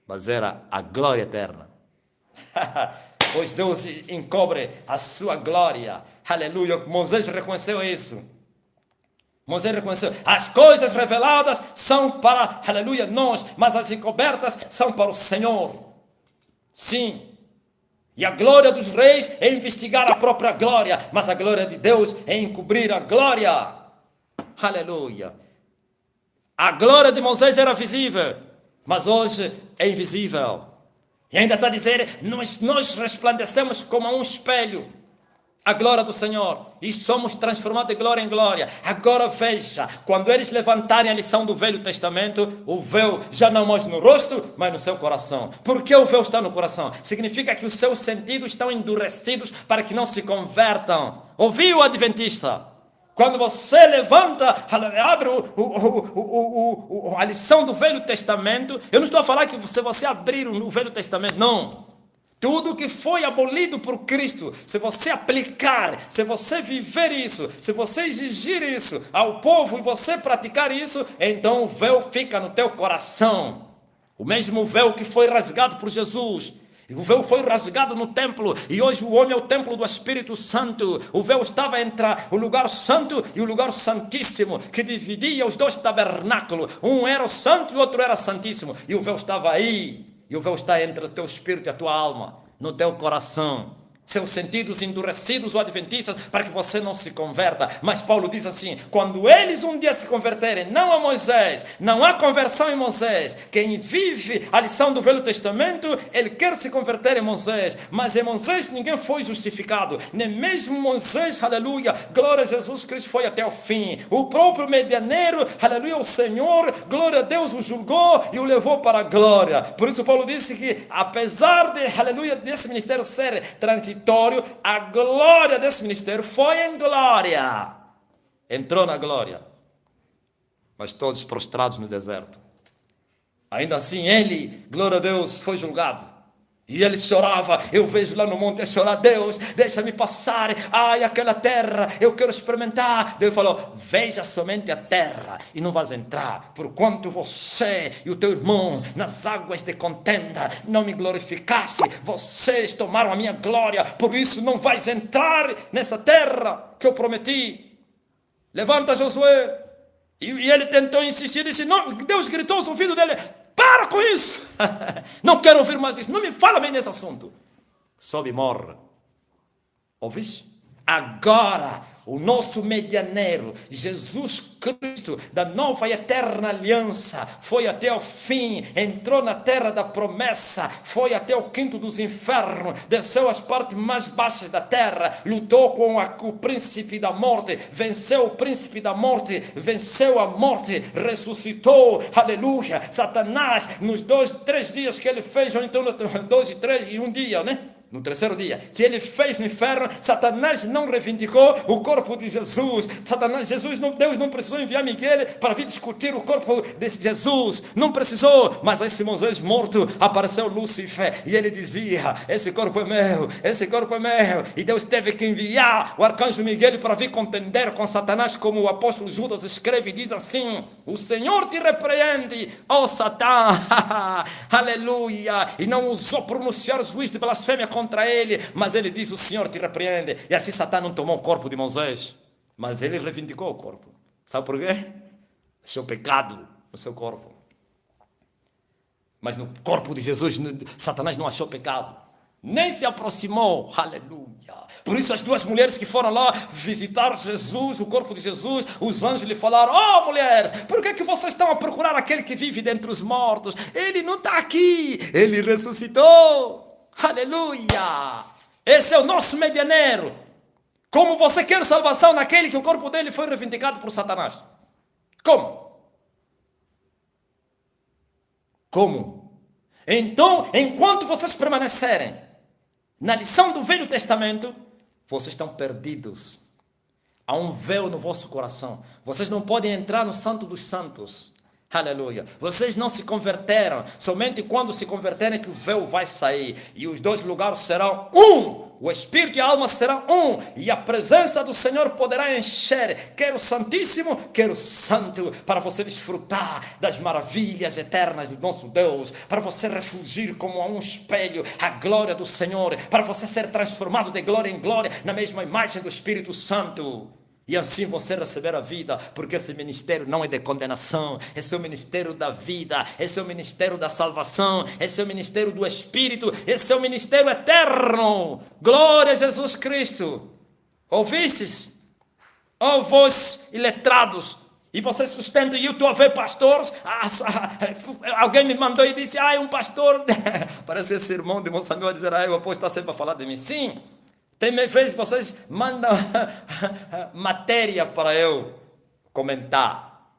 Mas era a glória eterna. Pois Deus encobre a sua glória. Aleluia. Moisés reconheceu isso. Moisés reconheceu, as coisas reveladas são para, aleluia, nós, mas as encobertas são para o Senhor. Sim. E a glória dos reis é investigar a própria glória, mas a glória de Deus é encobrir a glória. Aleluia. A glória de Moisés era visível, mas hoje é invisível. E ainda está a dizer, nós resplandecemos como um espelho a glória do Senhor, e somos transformados de glória em glória. Agora veja, quando eles levantarem a lição do Velho Testamento, o véu já não mais no rosto, mas no seu coração. Por que o véu está no coração? Significa que os seus sentidos estão endurecidos para que não se convertam. Ouviu, Adventista? Quando você levanta, abre a lição do Velho Testamento, eu não estou a falar que você abrir o Velho Testamento, não. Tudo que foi abolido por Cristo, se você aplicar, se você viver isso, se você exigir isso ao povo e você praticar isso, então o véu fica no teu coração. O mesmo véu que foi rasgado por Jesus. O véu foi rasgado no templo e hoje o homem é o templo do Espírito Santo. O véu estava entre o lugar santo e o lugar santíssimo, que dividia os dois tabernáculos. Um era o santo e o outro era santíssimo. E o véu estava aí. E o véu está entre o teu espírito e a tua alma, no teu coração. Seus sentidos endurecidos ou adventistas para que você não se converta. Mas Paulo diz assim, quando eles um dia se converterem, não a Moisés, não há conversão em Moisés. Quem vive a lição do Velho Testamento, ele quer se converter em Moisés. Mas em Moisés ninguém foi justificado. Nem mesmo Moisés, aleluia, glória a Jesus Cristo, foi até o fim. O próprio medianeiro, aleluia, o Senhor, glória a Deus, o julgou e o levou para a glória. Por isso Paulo disse que apesar de, aleluia, desse ministério ser transitório, a glória desse ministério foi em glória. Entrou na glória. Mas todos prostrados no deserto. Ainda assim ele, glória a Deus, foi julgado. E ele chorava, eu vejo lá no monte a chorar, Deus, deixa-me passar, ai, aquela terra, eu quero experimentar. Deus falou, veja somente a terra e não vais entrar, porquanto você e o teu irmão nas águas de contenda não me glorificaste, vocês tomaram a minha glória, por isso não vais entrar nessa terra que eu prometi. Levanta Josué. E ele tentou insistir, disse, não, Deus gritou aos ouvidos dele, para com isso, não quero ouvir mais isso, não me fala bem desse assunto. Sobe e morre. Ouviste? Agora, o nosso medianeiro, Jesus Cristo, da nova e eterna aliança, foi até o fim, entrou na terra da promessa, foi até o quinto dos infernos, desceu às partes mais baixas da terra, lutou com o príncipe da morte, venceu o príncipe da morte, venceu a morte, ressuscitou, aleluia. Satanás, nos 2, 3 dias que ele fez, ou então 2 e 3 e um dia, né? no terceiro dia, que ele fez no inferno, Satanás não reivindicou o corpo de Jesus. Deus não precisou enviar Miguel para vir discutir o corpo de Jesus. Não precisou, mas esse Moisés morto, apareceu Lúcifer e ele dizia: esse corpo é meu, esse corpo é meu. E Deus teve que enviar o arcanjo Miguel para vir contender com Satanás, como o apóstolo Judas escreve e diz assim: o Senhor te repreende, ó Satã. Aleluia. E não ousou pronunciar juízo de blasfêmia contra ele, mas ele diz: o Senhor te repreende. E assim Satã não tomou o corpo de Moisés, mas ele reivindicou o corpo. Sabe por quê? Achou pecado no seu corpo. Mas no corpo de Jesus, Satanás não achou pecado, nem se aproximou. Aleluia. Por isso as duas mulheres que foram lá visitar Jesus, o corpo de Jesus, os anjos lhe falaram: oh mulheres, por que vocês estão a procurar aquele que vive dentre os mortos? Ele não está aqui, ele ressuscitou. Aleluia. Esse é o nosso medianeiro. Como você quer salvação naquele que o corpo dele foi reivindicado por Satanás? Como? Então, enquanto vocês permanecerem na lição do Velho Testamento, vocês estão perdidos. Há um véu no vosso coração. Vocês não podem entrar no Santo dos Santos. Aleluia. Vocês não se converteram. Somente quando se converterem que o véu vai sair. E os dois lugares serão um. O Espírito e a alma serão um. E a presença do Senhor poderá encher, quer o Santíssimo, quer o Santo, para você desfrutar das maravilhas eternas do nosso Deus, para você refugir como a um espelho a glória do Senhor, para você ser transformado de glória em glória na mesma imagem do Espírito Santo. E assim você receber a vida, porque esse ministério não é de condenação, esse é o ministério da vida, esse é o ministério da salvação, esse é o ministério do Espírito, esse é o ministério eterno. Glória a Jesus Cristo. Ouvistes? Ó vós iletrados, e vocês sustentam, e eu estou a ver pastores, alguém me mandou e disse: um pastor, parece esse irmão de Moçambique a dizer: o apóstolo está sempre a falar de mim. Sim. Tem vezes que vocês mandam matéria para eu comentar.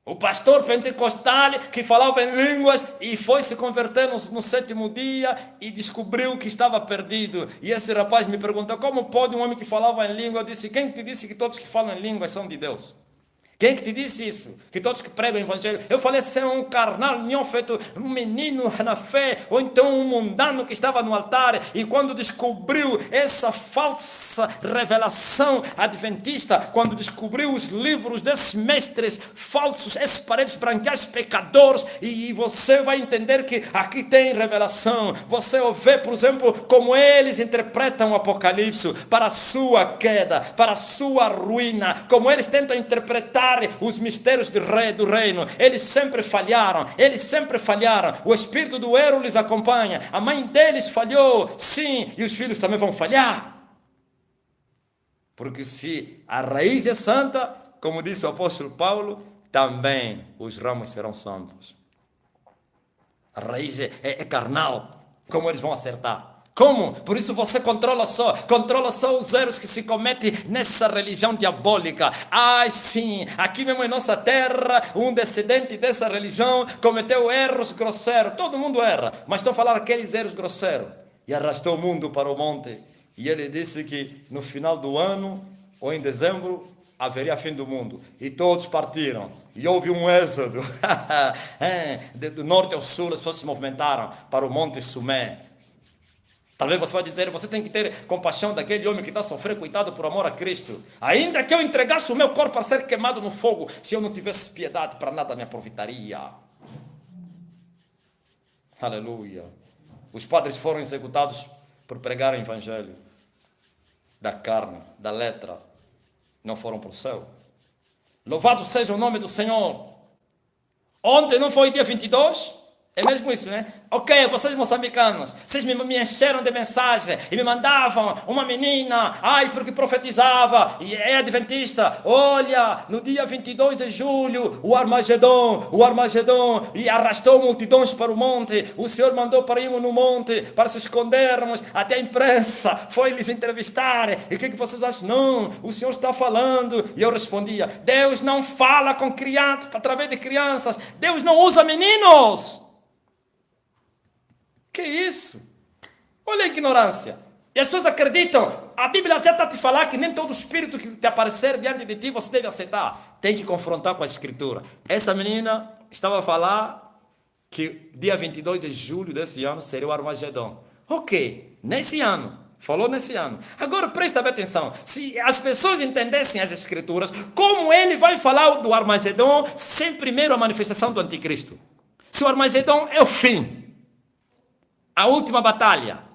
O pastor pentecostal que falava em línguas e foi se converter no sétimo dia e descobriu que estava perdido. E esse rapaz me perguntou: como pode um homem que falava em língua? Eu disse: quem te disse que todos que falam em línguas são de Deus? Quem que te disse isso? Que todos que pregam o evangelho? Eu falei: se é um carnal, neófito, um menino na fé, ou então um mundano que estava no altar, e quando descobriu essa falsa revelação adventista, quando descobriu os livros desses mestres falsos, esses paredes brancais pecadores, e você vai entender que aqui tem revelação. Você vê, por exemplo, como eles interpretam o Apocalipse para a sua queda, para a sua ruína, como eles tentam interpretar os mistérios do reino. Eles sempre falharam. O espírito do erro lhes acompanha. A mãe deles falhou, sim, e os filhos também vão falhar. Porque se a raiz é santa, como disse o apóstolo Paulo, também os ramos serão santos. A raiz é carnal. Como eles vão acertar? Como? Por isso você controla só os erros que se cometem nessa religião diabólica. Sim, aqui mesmo em nossa terra, um descendente dessa religião cometeu erros grosseiros. Todo mundo erra, mas estou falando aqueles erros grosseiros. E arrastou o mundo para o monte. E ele disse que no final do ano, ou em dezembro, haveria fim do mundo. E todos partiram. E houve um êxodo. Do norte ao sul, as pessoas se movimentaram para o monte Sumé. Talvez você vai dizer: você tem que ter compaixão daquele homem que está sofrendo, coitado, por amor a Cristo. Ainda que eu entregasse o meu corpo para ser queimado no fogo, se eu não tivesse piedade, para nada me aproveitaria. Aleluia. Os padres foram executados por pregar o evangelho da carne, da letra. Não foram para o céu. Louvado seja o nome do Senhor. Ontem não foi dia 22? É mesmo isso, né? Ok, vocês moçambicanos, vocês me encheram de mensagem e me mandavam uma menina, porque profetizava e é adventista. Olha, no dia 22 de julho, o Armagedon, e arrastou multidões para o monte. O Senhor mandou para irmos no monte, para se escondermos. Até a imprensa foi lhes entrevistar. E o que vocês acham? Não, o Senhor está falando. E eu respondia: Deus não fala com crianças, através de crianças. Deus não usa meninos. Que isso? Olha a ignorância. E as pessoas acreditam. A Bíblia já está a te falar que nem todo espírito que te aparecer diante de ti você deve aceitar. Tem que confrontar com a Escritura. Essa menina estava a falar que dia 22 de julho desse ano seria o Armagedon. Ok, nesse ano. Falou nesse ano. Agora presta bem atenção. Se as pessoas entendessem as Escrituras, como ele vai falar do Armagedon sem primeiro a manifestação do Anticristo? Se o Armagedon é o fim, a última batalha.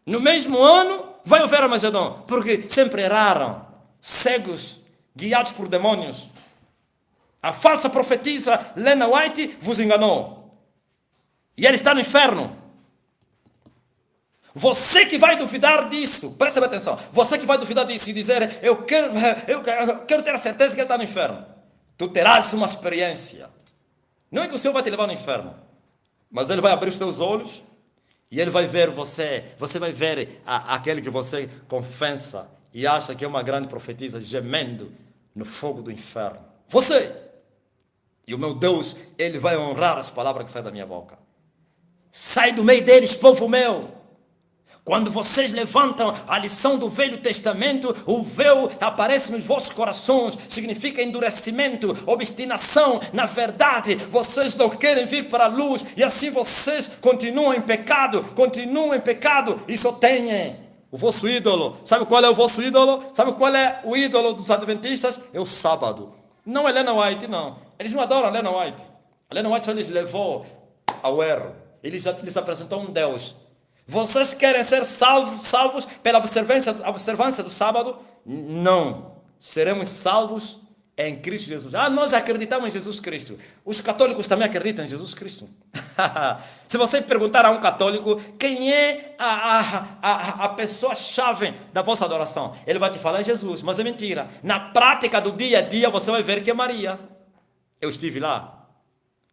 No mesmo ano vai haver Armagedon, porque sempre erraram, cegos, guiados por demônios. A falsa profetisa Lena White vos enganou. E ele está no inferno. Você que vai duvidar disso, presta bem atenção. Você que vai duvidar disso e dizer, eu quero ter a certeza que ele está no inferno. Tu terás uma experiência. Não é que o Senhor vai te levar no inferno, mas ele vai abrir os teus olhos e ele vai ver você. Você vai ver aquele que você confessa e acha que é uma grande profetisa gemendo no fogo do inferno. Você! E o meu Deus, ele vai honrar as palavras que saem da minha boca. Sai do meio deles, povo meu! Quando vocês levantam a lição do Velho Testamento, o véu aparece nos vossos corações, significa endurecimento, obstinação. Na verdade, vocês não querem vir para a luz e assim vocês continuam em pecado e só têm o vosso ídolo. Sabe qual é o vosso ídolo? Sabe qual é o ídolo dos adventistas? É o sábado. Não é Lena White, não. Eles não adoram Lena White. A Lena White só lhes levou ao erro. Ele já lhes apresentou um Deus. Vocês querem ser salvos pela observância do sábado? Não. Seremos salvos em Cristo Jesus. Nós acreditamos em Jesus Cristo. Os católicos também acreditam em Jesus Cristo. Se você perguntar a um católico quem é a pessoa-chave da vossa adoração, ele vai te falar Jesus, mas é mentira. Na prática do dia a dia você vai ver que é Maria. Eu estive lá.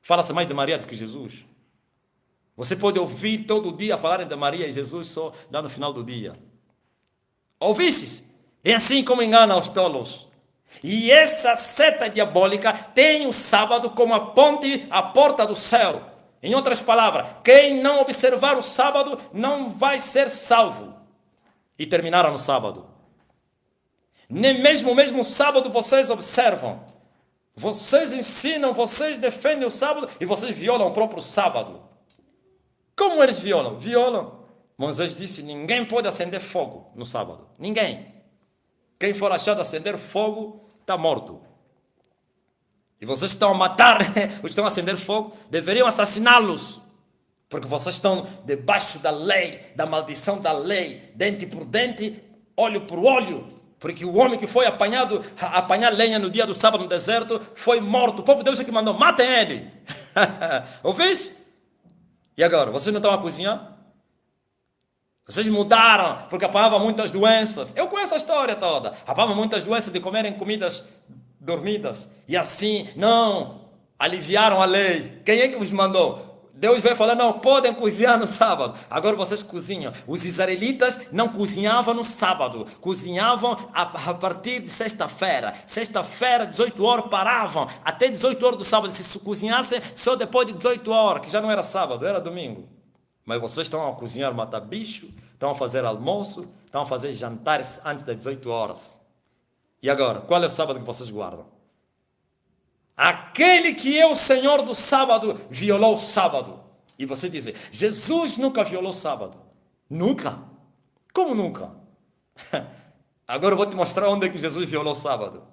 Fala-se mais de Maria do que Jesus. Você pode ouvir todo dia falarem de Maria e Jesus só lá no final do dia. Ouvistes? É assim como engana os tolos. E essa seta diabólica tem o sábado como a porta do céu. Em outras palavras, quem não observar o sábado não vai ser salvo. E terminaram no sábado. Nem mesmo o mesmo sábado vocês observam. Vocês ensinam, vocês defendem o sábado e vocês violam o próprio sábado. Como eles violam? Violam. Moisés disse, ninguém pode acender fogo no sábado. Ninguém. Quem for achado acender fogo, está morto. E vocês estão a matar, os estão a acender fogo, deveriam assassiná-los. Porque vocês estão debaixo da lei, da maldição da lei, dente por dente, olho por olho. Porque o homem que foi apanhar lenha no dia do sábado no deserto, foi morto. O povo de Deus é que mandou, matem ele. Ouviste? E agora, vocês não estão a cozinhar? Vocês mudaram, porque apanhavam muitas doenças. Eu conheço a história toda. Apanhavam muitas doenças de comerem comidas dormidas. E assim, não, aliviaram a lei. Quem é que vos mandou? Deus veio falar, não, podem cozinhar no sábado. Agora vocês cozinham. Os israelitas não cozinhavam no sábado. Cozinhavam a partir de sexta-feira. Sexta-feira, 18 horas, paravam. Até 18 horas do sábado. Se cozinhassem, só depois de 18 horas, que já não era sábado, era domingo. Mas vocês estão a cozinhar, matar bicho, estão a fazer almoço, estão a fazer jantares antes das 18 horas. E agora, qual é o sábado que vocês guardam? Aquele que é o Senhor do sábado violou o sábado. E você diz, Jesus nunca violou o sábado. Nunca? Como nunca? Agora eu vou te mostrar onde é que Jesus violou o sábado.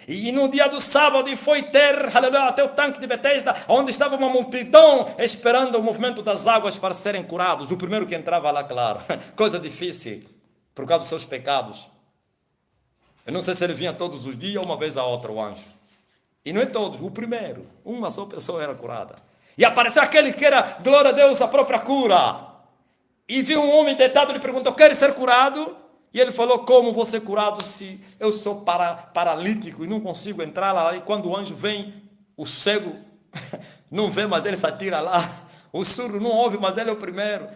E no dia do sábado foi ter, aleluia, até o tanque de Betesda, onde estava uma multidão esperando o movimento das águas para serem curados. O primeiro que entrava lá, claro, coisa difícil, por causa dos seus pecados. Eu não sei se ele vinha todos os dias ou uma vez a outra, o anjo. E não é todos, o primeiro. Uma só pessoa era curada. E apareceu aquele que era, glória a Deus, a própria cura. E viu um homem deitado, ele perguntou, quer ser curado? E ele falou, como vou ser curado se eu sou paralítico e não consigo entrar lá? E quando o anjo vem, o cego não vê, mas ele se atira lá. O surdo não ouve, mas ele é o primeiro.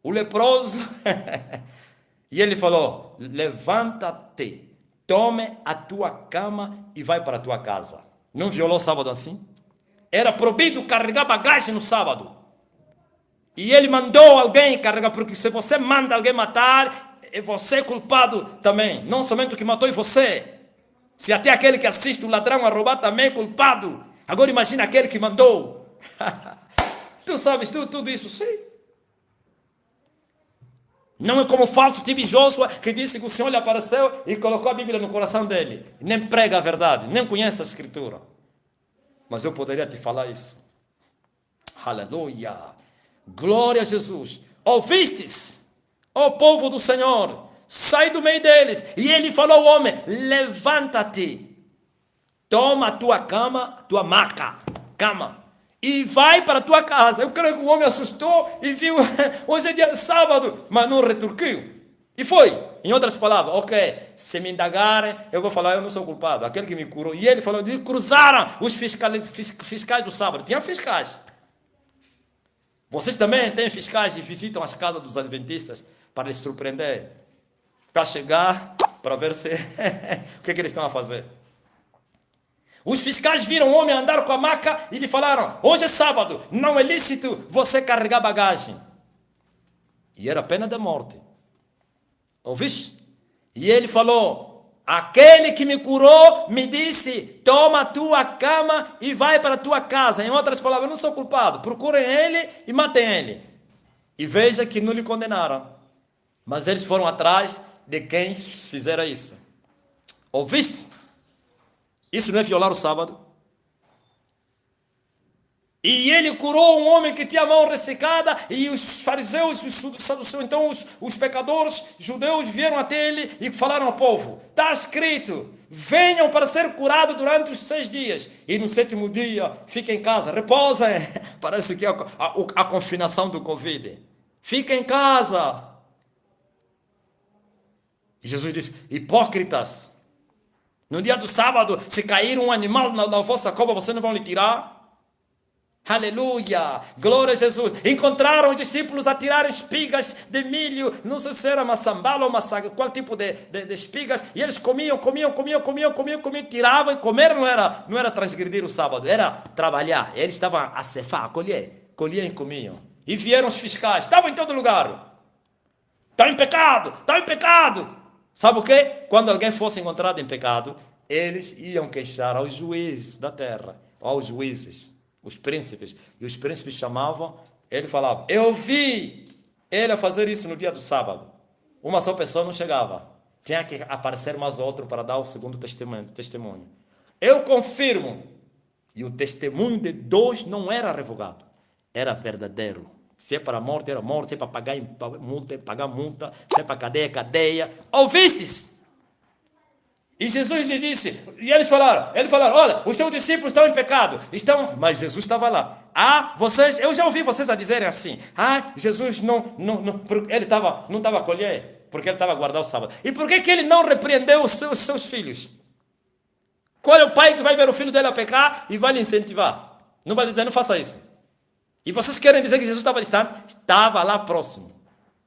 O leproso. E ele falou, levanta-te, tome a tua cama e vai para a tua casa. Não violou o sábado assim? Era proibido carregar bagagem no sábado. E ele mandou alguém carregar, porque se você manda alguém matar, é você culpado também. Não somente o que matou é você. Se até aquele que assiste o ladrão a roubar também é culpado. Agora imagina aquele que mandou. Tu sabes tudo isso, sim. Não é como o falso tipo Joshua que disse que o Senhor lhe apareceu e colocou a Bíblia no coração dele. Nem prega a verdade, nem conhece a Escritura. Mas eu poderia te falar isso. Aleluia. Glória a Jesus. Ouvistes, ó povo do Senhor, sai do meio deles. E ele falou ao homem: levanta-te, toma a tua cama, tua maca, cama, e vai para a tua casa. Eu creio que o homem assustou e viu, hoje é dia de sábado, mas não retorquiu. E foi. Em outras palavras, ok, se me indagarem, eu vou falar, eu não sou culpado, aquele que me curou. E ele falou, cruzaram os fiscais do sábado. Tinha fiscais. Vocês também têm fiscais e visitam as casas dos adventistas para lhes surpreender. Para chegar, para ver se o que eles estão a fazer. Os fiscais viram o homem andar com a maca e lhe falaram, hoje é sábado, não é lícito você carregar bagagem. E era pena de morte. Ouviste? E ele falou, aquele que me curou me disse, toma a tua cama e vai para a tua casa. Em outras palavras, eu não sou culpado. Procurem ele e matem ele. E veja que não lhe condenaram. Mas eles foram atrás de quem fizera isso. Ouviste? Isso não é violar o sábado? E ele curou um homem que tinha a mão ressecada, e os fariseus, os saduceus, então os pecadores judeus vieram até ele e falaram ao povo, está escrito, venham para ser curados durante os 6 dias, e no 7º dia fiquem em casa, repousem. Parece que é a confinação do Covid. Fiquem em casa. E Jesus disse, hipócritas, no dia do sábado, se cair um animal na vossa cova, vocês não vão lhe tirar? Aleluia, glória a Jesus. Encontraram os discípulos a tirar espigas de milho, não sei se era maçambala ou maçaga, qual tipo de espigas, e eles comiam, tiravam, e comer não era transgredir o sábado, era trabalhar. Eles estavam a cefar, a colhiam e comiam. E vieram os fiscais, estavam em todo lugar. Está em pecado. Sabe o quê? Quando alguém fosse encontrado em pecado, eles iam queixar aos juízes da terra, aos juízes, os príncipes, e os príncipes chamavam, ele falava, eu vi ele a fazer isso no dia do sábado. Uma só pessoa não chegava, tinha que aparecer mais outro para dar o segundo testemunho. Eu confirmo, e o testemunho de 2 não era revogado, era verdadeiro. Se é para morte, era morte, se é para pagar multa, pagar multa, se é para cadeia. Ouvistes? E Jesus lhe disse, e eles falaram, olha, os seus discípulos estão em pecado, mas Jesus estava lá. Eu já ouvi vocês a dizerem assim, Jesus ele não estava a colher, porque ele estava a guardar o sábado. E por que ele não repreendeu os seus filhos? Qual é o pai que vai ver o filho dele a pecar e vai lhe incentivar? Não vai dizer, não faça isso. E vocês querem dizer que Jesus estava distante? Estava lá próximo.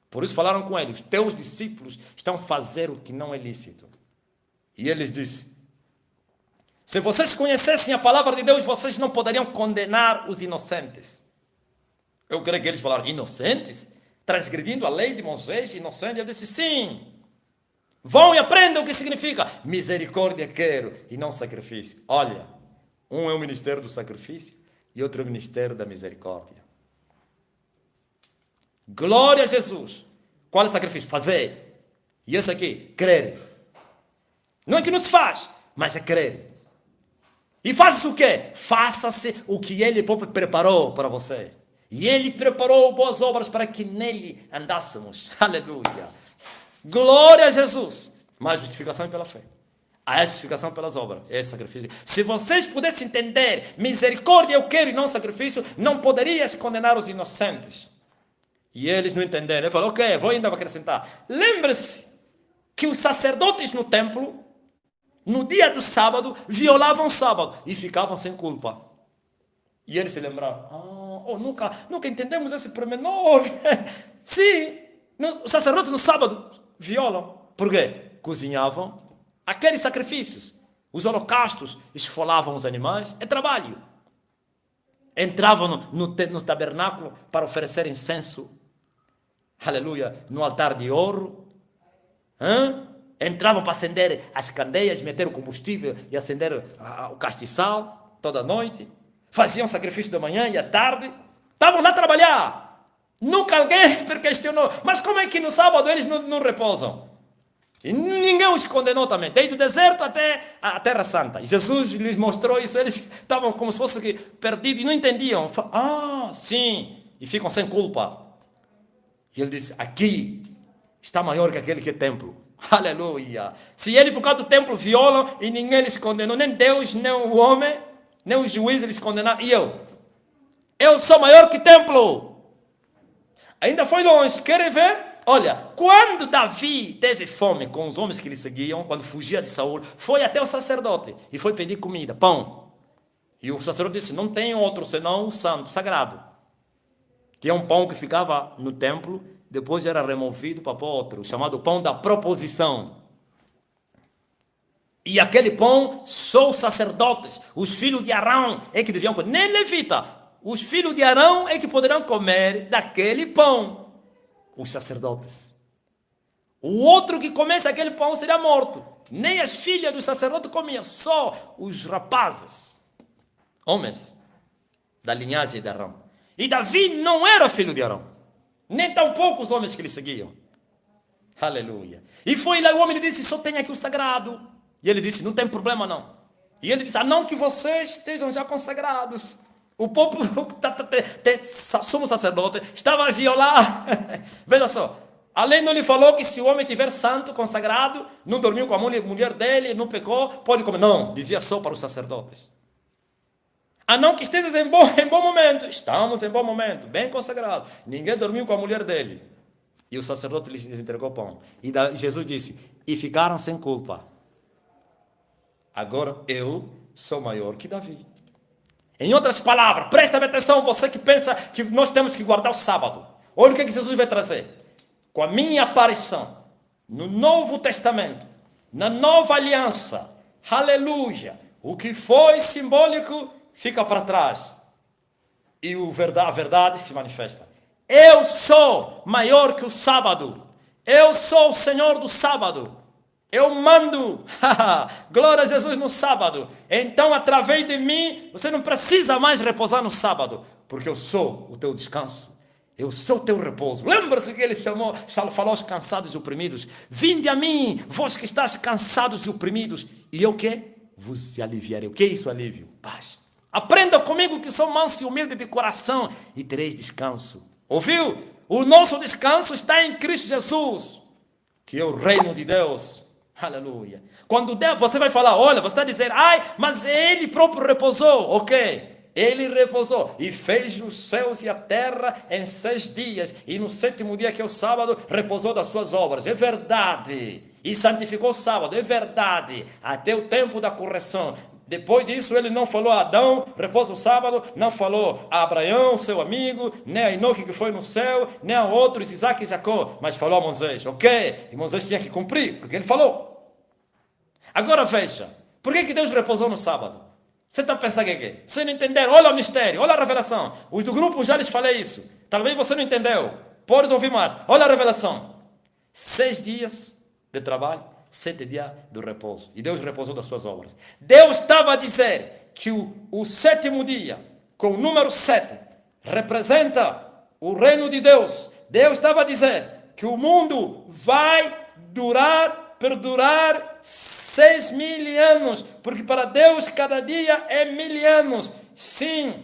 Por isso falaram com ele, os teus discípulos estão a fazer o que não é lícito. E eles disseram, se vocês conhecessem a palavra de Deus, vocês não poderiam condenar os inocentes. Eu creio que eles falaram, inocentes? Transgredindo a lei de Moisés, inocente? Ele disse, sim. Vão e aprendam o que significa. Misericórdia quero e não sacrifício. Olha, um é o ministério do sacrifício e outro é o ministério da misericórdia. Glória a Jesus. Qual é o sacrifício? Fazer. E esse aqui, crer. Não é que não se faz, mas é crer. E faça-se o quê? Faça-se o que Ele próprio preparou para você. E Ele preparou boas obras para que nele andássemos. Aleluia. Glória a Jesus. Mas justificação é pela fé. A justificação pelas obras. É sacrifício. Se vocês pudessem entender, misericórdia eu quero e não sacrifício, não poderias condenar os inocentes. E eles não entenderam. Ele falou, ok, vou ainda acrescentar. Lembre-se que os sacerdotes no templo, no dia do sábado, violavam o sábado e ficavam sem culpa. E eles se lembraram, nunca entendemos esse pormenor. Sim, os sacerdotes no sábado violam. Por quê? Cozinhavam aqueles sacrifícios, os holocaustos, esfolavam os animais, é trabalho. entravam no tabernáculo para oferecer incenso, aleluia, no altar de ouro. Entravam para acender as candeias, meter o combustível e acender o castiçal toda noite. Faziam sacrifício da manhã e à tarde. Estavam lá a trabalhar. Nunca alguém questionou. Mas como é que no sábado eles não repousam? E ninguém os condenou também. Desde o deserto até a Terra Santa. E Jesus lhes mostrou isso. Eles estavam como se fossem perdidos e não entendiam. Sim. E ficam sem culpa. E ele disse, aqui está maior que aquele que é templo. Aleluia. Se ele por causa do templo violam e ninguém lhes condenou, nem Deus, nem o homem, nem os juízes lhes condenaram. E eu sou maior que templo. Ainda foi longe. Querem ver? Olha, quando Davi teve fome com os homens que lhe seguiam, quando fugia de Saul, foi até o sacerdote e foi pedir comida, pão. E o sacerdote disse, não tem outro senão o santo, sagrado. Que é um pão que ficava no templo, depois era removido para pôr outro, chamado pão da proposição. E aquele pão, só os sacerdotes, os filhos de Arão, é que deviam comer, nem levita. Os filhos de Arão é que poderão comer daquele pão. Os sacerdotes. O outro que comesse aquele pão seria morto. Nem as filhas do sacerdote comiam, só os rapazes, homens da linhagem de Arão. E Davi não era filho de Arão, nem tampouco os homens que lhe seguiam. Aleluia. E foi lá, o homem lhe disse, só tem aqui o sagrado. E ele disse, não tem problema não. E ele disse, não que vocês estejam já consagrados. O povo, somos sacerdotes, estava a violar. Veja só, além não lhe falou que se o homem tiver santo, consagrado, não dormiu com a mulher dele, não pecou, pode comer. Não, dizia só para os sacerdotes. Não que estejas em bom momento. Estamos em bom momento, bem consagrado. Ninguém dormiu com a mulher dele. E o sacerdote lhes entregou pão. E Jesus disse, e ficaram sem culpa. Agora eu sou maior que Davi. Em outras palavras, presta atenção, você que pensa que nós temos que guardar o sábado. Olha o que Jesus vai trazer. Com a minha aparição, no Novo Testamento, na Nova Aliança, aleluia, o que foi simbólico fica para trás. E a verdade se manifesta. Eu sou maior que o sábado. Eu sou o Senhor do sábado. Eu mando, glória a Jesus, no sábado. Então, através de mim, você não precisa mais repousar no sábado, porque eu sou o teu descanso. Eu sou o teu repouso. Lembra-se que ele falou aos cansados e oprimidos. Vinde a mim, vós que estáis cansados e oprimidos, e eu que vos aliviarei. O que é isso, alívio? Paz. Aprenda comigo que sou manso e humilde de coração, e tereis descanso. Ouviu? O nosso descanso está em Cristo Jesus, que é o reino de Deus. Aleluia. Quando Deus, você vai falar, olha, você está dizendo, mas ele próprio repousou. Ok, ele repousou e fez os céus e a terra em 6 dias. E no 7º dia, que é o sábado, repousou das suas obras. É verdade. E santificou o sábado. É verdade. Até o tempo da correção. Depois disso, ele não falou a Adão, repousa o sábado, não falou a Abraão, seu amigo, nem a Enoque que foi no céu, nem a outros, Isaac e Jacó, mas falou a Moisés, ok? E Moisés tinha que cumprir, porque ele falou. Agora veja, por que Deus repousou no sábado? Você está pensando que é quê? Você não entendeu? Olha o mistério, olha a revelação. Os do grupo já lhes falei isso. Talvez você não entendeu. Podes ouvir mais. Olha a revelação. 6 dias de trabalho, 7 dias do repouso. E Deus repousou das suas obras. Deus estava a dizer que o 7º dia, com o número 7, representa o reino de Deus. Deus estava a dizer que o mundo vai perdurar 6.000 anos, porque para Deus cada dia é 1.000 anos. Sim,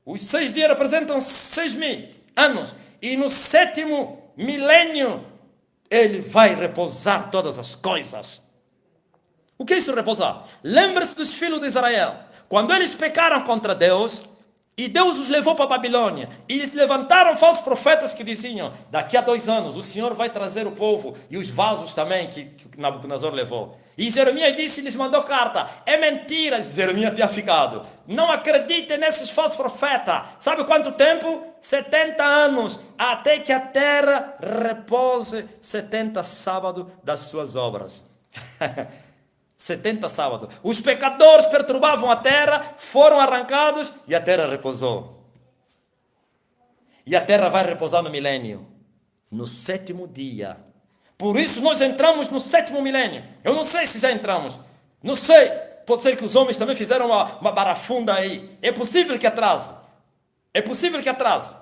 os 6 dias representam 6.000 anos. E no 7º milênio, ele vai repousar todas as coisas. O que é isso repousar? Lembre-se dos filhos de Israel. Quando eles pecaram contra Deus, e Deus os levou para a Babilônia, e eles levantaram falsos profetas que diziam, daqui a 2 anos o Senhor vai trazer o povo, e os vasos também que Nabucodonosor levou. E Jeremias disse, lhes mandou carta, é mentira, Jeremias tinha ficado. Não acreditem nesses falsos profetas. Sabe quanto tempo? 70 anos, até que a terra repose 70 sábados das suas obras. 70 sábados. Os pecadores perturbavam a terra, foram arrancados e a terra repousou. E a terra vai repousar no milênio, no sétimo dia. Por isso nós entramos no sétimo milênio. Eu não sei se já entramos. Não sei. Pode ser que os homens também fizeram uma barafunda aí. É possível que atrase. É possível que atrase.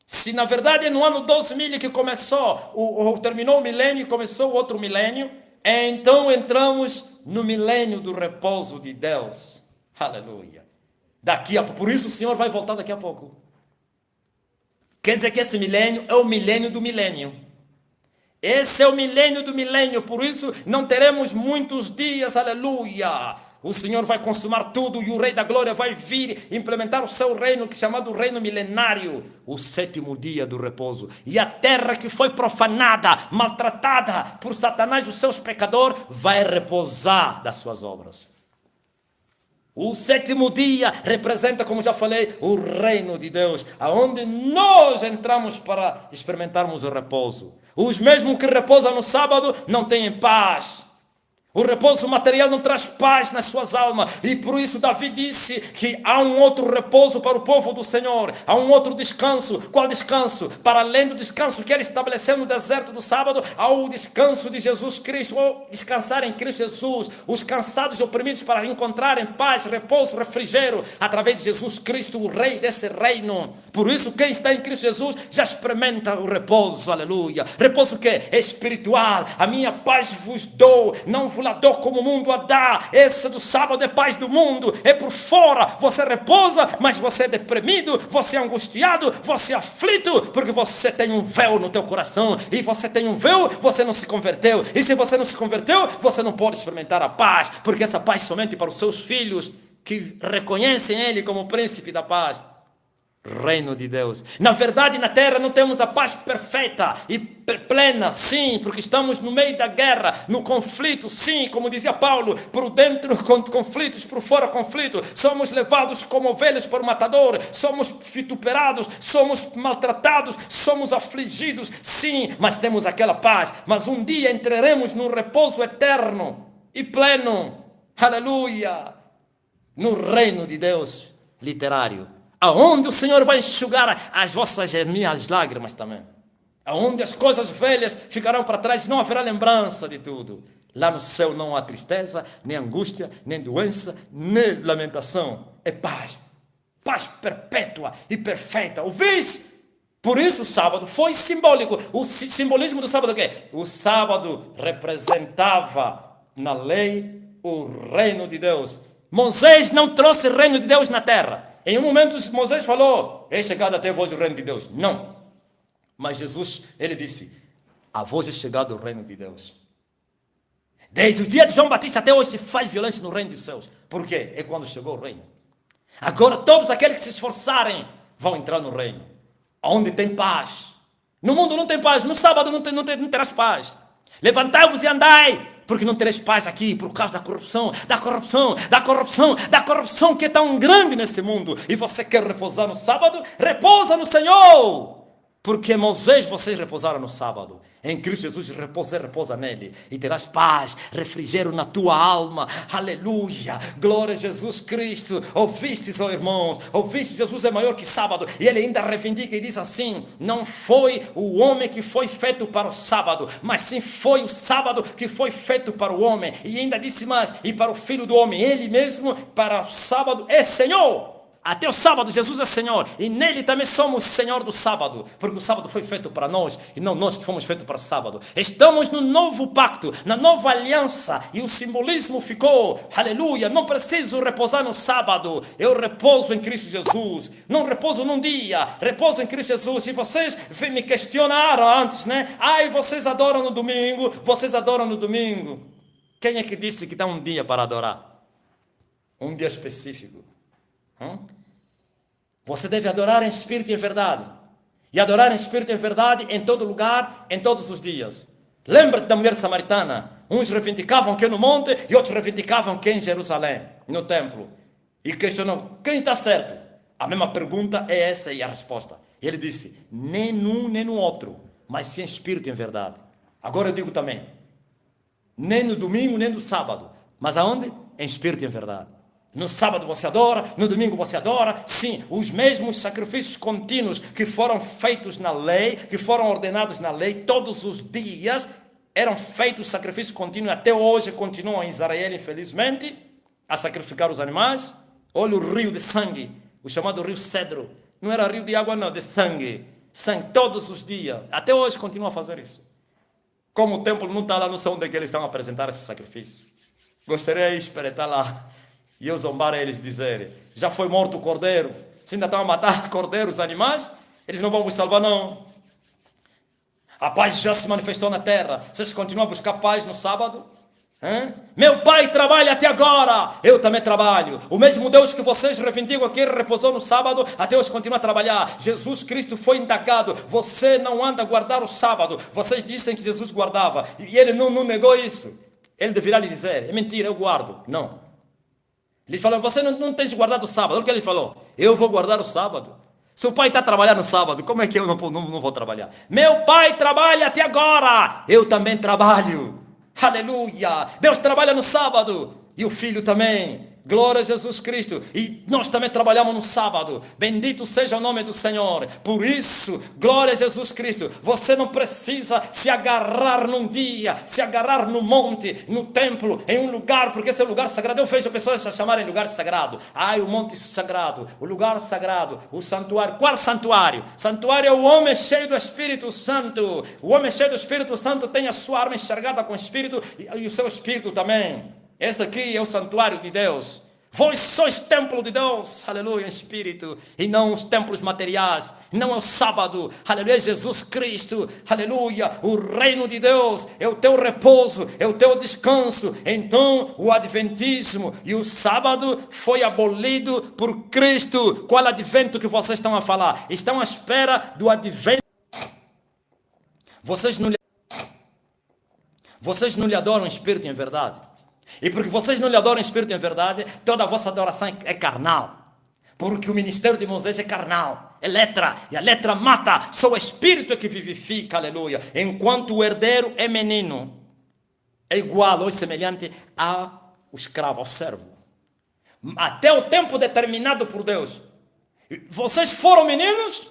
Se na verdade é no ano 2000 que começou, terminou o milênio e começou o outro milênio, então entramos no milênio do repouso de Deus. Aleluia. Por isso o Senhor vai voltar daqui a pouco. Quer dizer que esse milênio é o milênio do milênio. Esse é o milênio do milênio, por isso não teremos muitos dias, aleluia. O Senhor vai consumar tudo e o Rei da Glória vai vir implementar o seu reino, que é chamado reino milenário, o sétimo dia do repouso. E a terra que foi profanada, maltratada por Satanás, os seus pecadores, vai repousar das suas obras. O sétimo dia representa, como já falei, o reino de Deus, aonde nós entramos para experimentarmos o repouso. Os mesmos que repousam no sábado não têm paz. O repouso material não traz paz nas suas almas. E por isso Davi disse que há um outro repouso para o povo do Senhor. Há um outro descanso. Qual descanso? Para além do descanso que ele estabeleceu no deserto do sábado, há o descanso de Jesus Cristo. Ou descansar em Cristo Jesus. Os cansados e oprimidos para encontrarem paz, repouso, refrigério. Através de Jesus Cristo, o Rei desse reino. Por isso quem está em Cristo Jesus já experimenta o repouso. Aleluia. Repouso que é espiritual. A minha paz vos dou. Não vos dor como o mundo a dá. Esse do sábado é paz do mundo, é por fora, você repousa, mas você é deprimido, você é angustiado, você é aflito, porque você tem um véu no teu coração, e você tem um véu, você não se converteu, e se você não se converteu, você não pode experimentar a paz, porque essa paz somente para os seus filhos, que reconhecem Ele como o príncipe da paz. Reino de Deus. Na verdade, na terra não temos a paz perfeita e plena, sim, porque estamos no meio da guerra, no conflito, sim, como dizia Paulo, por dentro conflitos, por fora conflito. Somos levados como ovelhas por matador, somos vituperados, somos maltratados, somos afligidos, sim, mas temos aquela paz. Mas um dia entraremos num repouso eterno e pleno, aleluia, no reino de Deus literário. Aonde o Senhor vai enxugar as vossas e minhas lágrimas também. Aonde as coisas velhas ficarão para trás, não haverá lembrança de tudo. Lá no céu não há tristeza, nem angústia, nem doença, nem lamentação. É paz. Paz perpétua e perfeita. Ouvis? Por isso o sábado foi simbólico. O simbolismo do sábado é o quê? O sábado representava na lei o reino de Deus. Moisés não trouxe o reino de Deus na terra. Em um momento Moisés falou, é chegado até vós o reino de Deus. Não. Mas Jesus, ele disse, a vós é chegado o reino de Deus. Desde o dia de João Batista até hoje se faz violência no reino dos céus. Por quê? É quando chegou o reino. Agora todos aqueles que se esforçarem vão entrar no reino. Onde tem paz. No mundo não tem paz. No sábado não terás paz. Levantai-vos e andai. Porque não tereis paz aqui por causa da corrupção, que é tão grande nesse mundo. E você quer repousar no sábado? Repousa no Senhor. Porque Moisés, vocês repousaram no sábado. Em Cristo Jesus, repousa nele. E terás paz, refrigério na tua alma. Aleluia. Glória a Jesus Cristo. Ouvistes, ó irmãos. Ouvistes, Jesus é maior que sábado. E ele ainda reivindica e diz assim, não foi o homem que foi feito para o sábado, mas sim foi o sábado que foi feito para o homem. E ainda disse mais, e para o Filho do homem. Ele mesmo, para o sábado, é Senhor. Até o sábado Jesus é Senhor, e nele também somos Senhor do sábado, porque o sábado foi feito para nós, e não nós que fomos feitos para o sábado. Estamos no novo pacto, na nova aliança, e o simbolismo ficou, aleluia, não preciso repousar no sábado, eu repouso em Cristo Jesus, não repouso num dia, repouso em Cristo Jesus. E vocês me questionaram antes, né? Ai, vocês adoram no domingo, Quem é que disse que dá um dia para adorar? Um dia específico. Você deve adorar em espírito e em verdade. E adorar em espírito e em verdade em todo lugar, em todos os dias. Lembra-se da mulher samaritana. Uns reivindicavam que é no monte e outros reivindicavam que é em Jerusalém, no templo. E questionou, quem está certo? A mesma pergunta é essa e a resposta. E ele disse, nem num nem no outro, mas sim em espírito e em verdade. Agora eu digo também, nem no domingo nem no sábado. Mas aonde? Em espírito e em verdade. No sábado você adora, no domingo você adora. Sim, os mesmos sacrifícios contínuos que foram feitos na lei, que foram ordenados na lei, todos os dias eram feitos sacrifícios contínuos. Até hoje continuam em Israel, infelizmente, a sacrificar os animais. Olha o rio de sangue, o chamado rio Cedro. Não era rio de água não, de sangue. Sangue todos os dias. Até hoje continuam a fazer isso. Como o templo não está lá, não sei onde é que eles estão a apresentar esse sacrifício. Gostaria de espreitar lá e eu zombar a eles dizerem, já foi morto o cordeiro, se ainda estão a matar cordeiros, animais, eles não vão vos salvar não. A paz já se manifestou na terra, vocês continuam a buscar paz no sábado? Meu pai trabalha até agora, eu também trabalho. O mesmo Deus que vocês reivindicam que repousou no sábado, até hoje continua a trabalhar. Jesus Cristo foi indagado, você não anda a guardar o sábado. Vocês dizem que Jesus guardava e ele não negou isso. Ele deveria lhe dizer, é mentira, eu guardo. Não. Ele falou, você não tem guardado o sábado. Olha o que ele falou, eu vou guardar o sábado. Se o pai está trabalhando no sábado, como é que eu não vou trabalhar? Meu pai trabalha até agora, eu também trabalho. Aleluia! Deus trabalha no sábado e o Filho também. Glória a Jesus Cristo. E nós também trabalhamos no sábado. Bendito seja o nome do Senhor. Por isso, glória a Jesus Cristo. Você não precisa se agarrar num dia, se agarrar no monte, no templo, em um lugar, porque esse é o lugar sagrado. Eu vejo pessoas se chamarem lugar sagrado. Ai, o monte sagrado, o lugar sagrado, o santuário. Qual santuário? Santuário é o homem cheio do Espírito Santo. O homem cheio do Espírito Santo tem a sua alma enxergada com o Espírito e o seu Espírito também. Esse aqui é o santuário de Deus. Vós sois templo de Deus, aleluia, em espírito, e não os templos materiais, não é o sábado, aleluia, Jesus Cristo, aleluia, o reino de Deus é o teu repouso, é o teu descanso. Então o adventismo e o sábado foi abolido por Cristo. Qual advento que vocês estão a falar? Estão à espera do advento. Vocês não lhe adoram em espírito e em verdade. E porque vocês não lhe adoram em espírito e em verdade, toda a vossa adoração é carnal. Porque o ministério de Moisés é carnal, é letra, e a letra mata, só o espírito é que vivifica, aleluia. Enquanto o herdeiro é menino, é igual ou semelhante ao escravo, ao servo. Até o tempo determinado por Deus. Vocês foram meninos,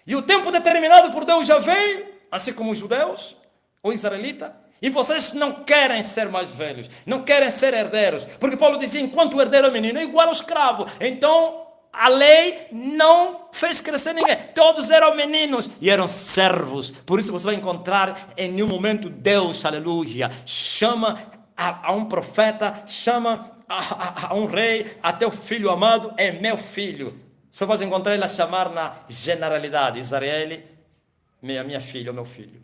e o tempo determinado por Deus já veio, assim como os judeus, ou israelitas. E vocês não querem ser mais velhos, não querem ser herdeiros, porque Paulo dizia, enquanto o herdeiro é menino, é igual ao escravo. Então, a lei não fez crescer ninguém, todos eram meninos e eram servos. Por isso você vai encontrar em nenhum momento Deus, aleluia, chama a um profeta, chama a um rei, a teu filho amado é meu filho. Só vai encontrar ele a chamar na generalidade, Israel, minha filha, meu filho.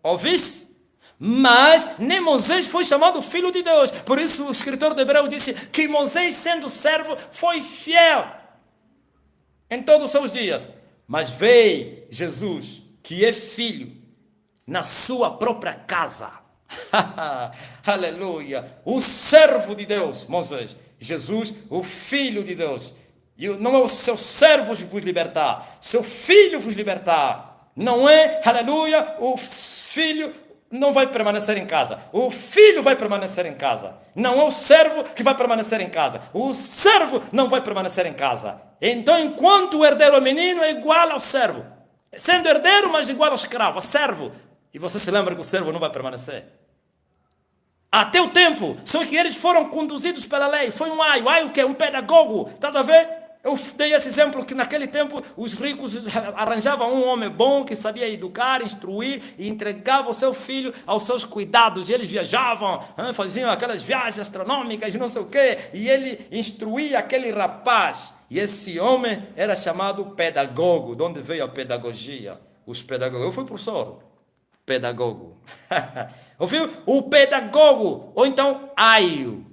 Ouviste? Mas nem Moisés foi chamado filho de Deus. Por isso o escritor de Hebreu disse que Moisés, sendo servo, foi fiel em todos os seus dias. Mas veio Jesus, que é filho, na sua própria casa. Aleluia. O servo de Deus, Moisés. Jesus, o filho de Deus. E não é o seu servo vos libertar, seu filho vos libertar. Não é, aleluia, o filho não vai permanecer em casa. O filho vai permanecer em casa. Não é o servo que vai permanecer em casa. O servo não vai permanecer em casa. Então, enquanto o herdeiro é menino, é igual ao servo. Sendo herdeiro, mas igual ao escravo, servo. E você se lembra que o servo não vai permanecer. Até o tempo, só que eles foram conduzidos pela lei. Foi um aio. Aio que é um pedagogo. Está a ver? Eu dei esse exemplo que naquele tempo os ricos arranjavam um homem bom que sabia educar, instruir e entregava o seu filho aos seus cuidados. E eles viajavam, faziam aquelas viagens astronômicas, não sei o quê. E ele instruía aquele rapaz. E esse homem era chamado pedagogo. De onde veio a pedagogia? Os pedagogos. Eu fui professor. Pedagogo. Ouviu? O pedagogo. Ou então, aio.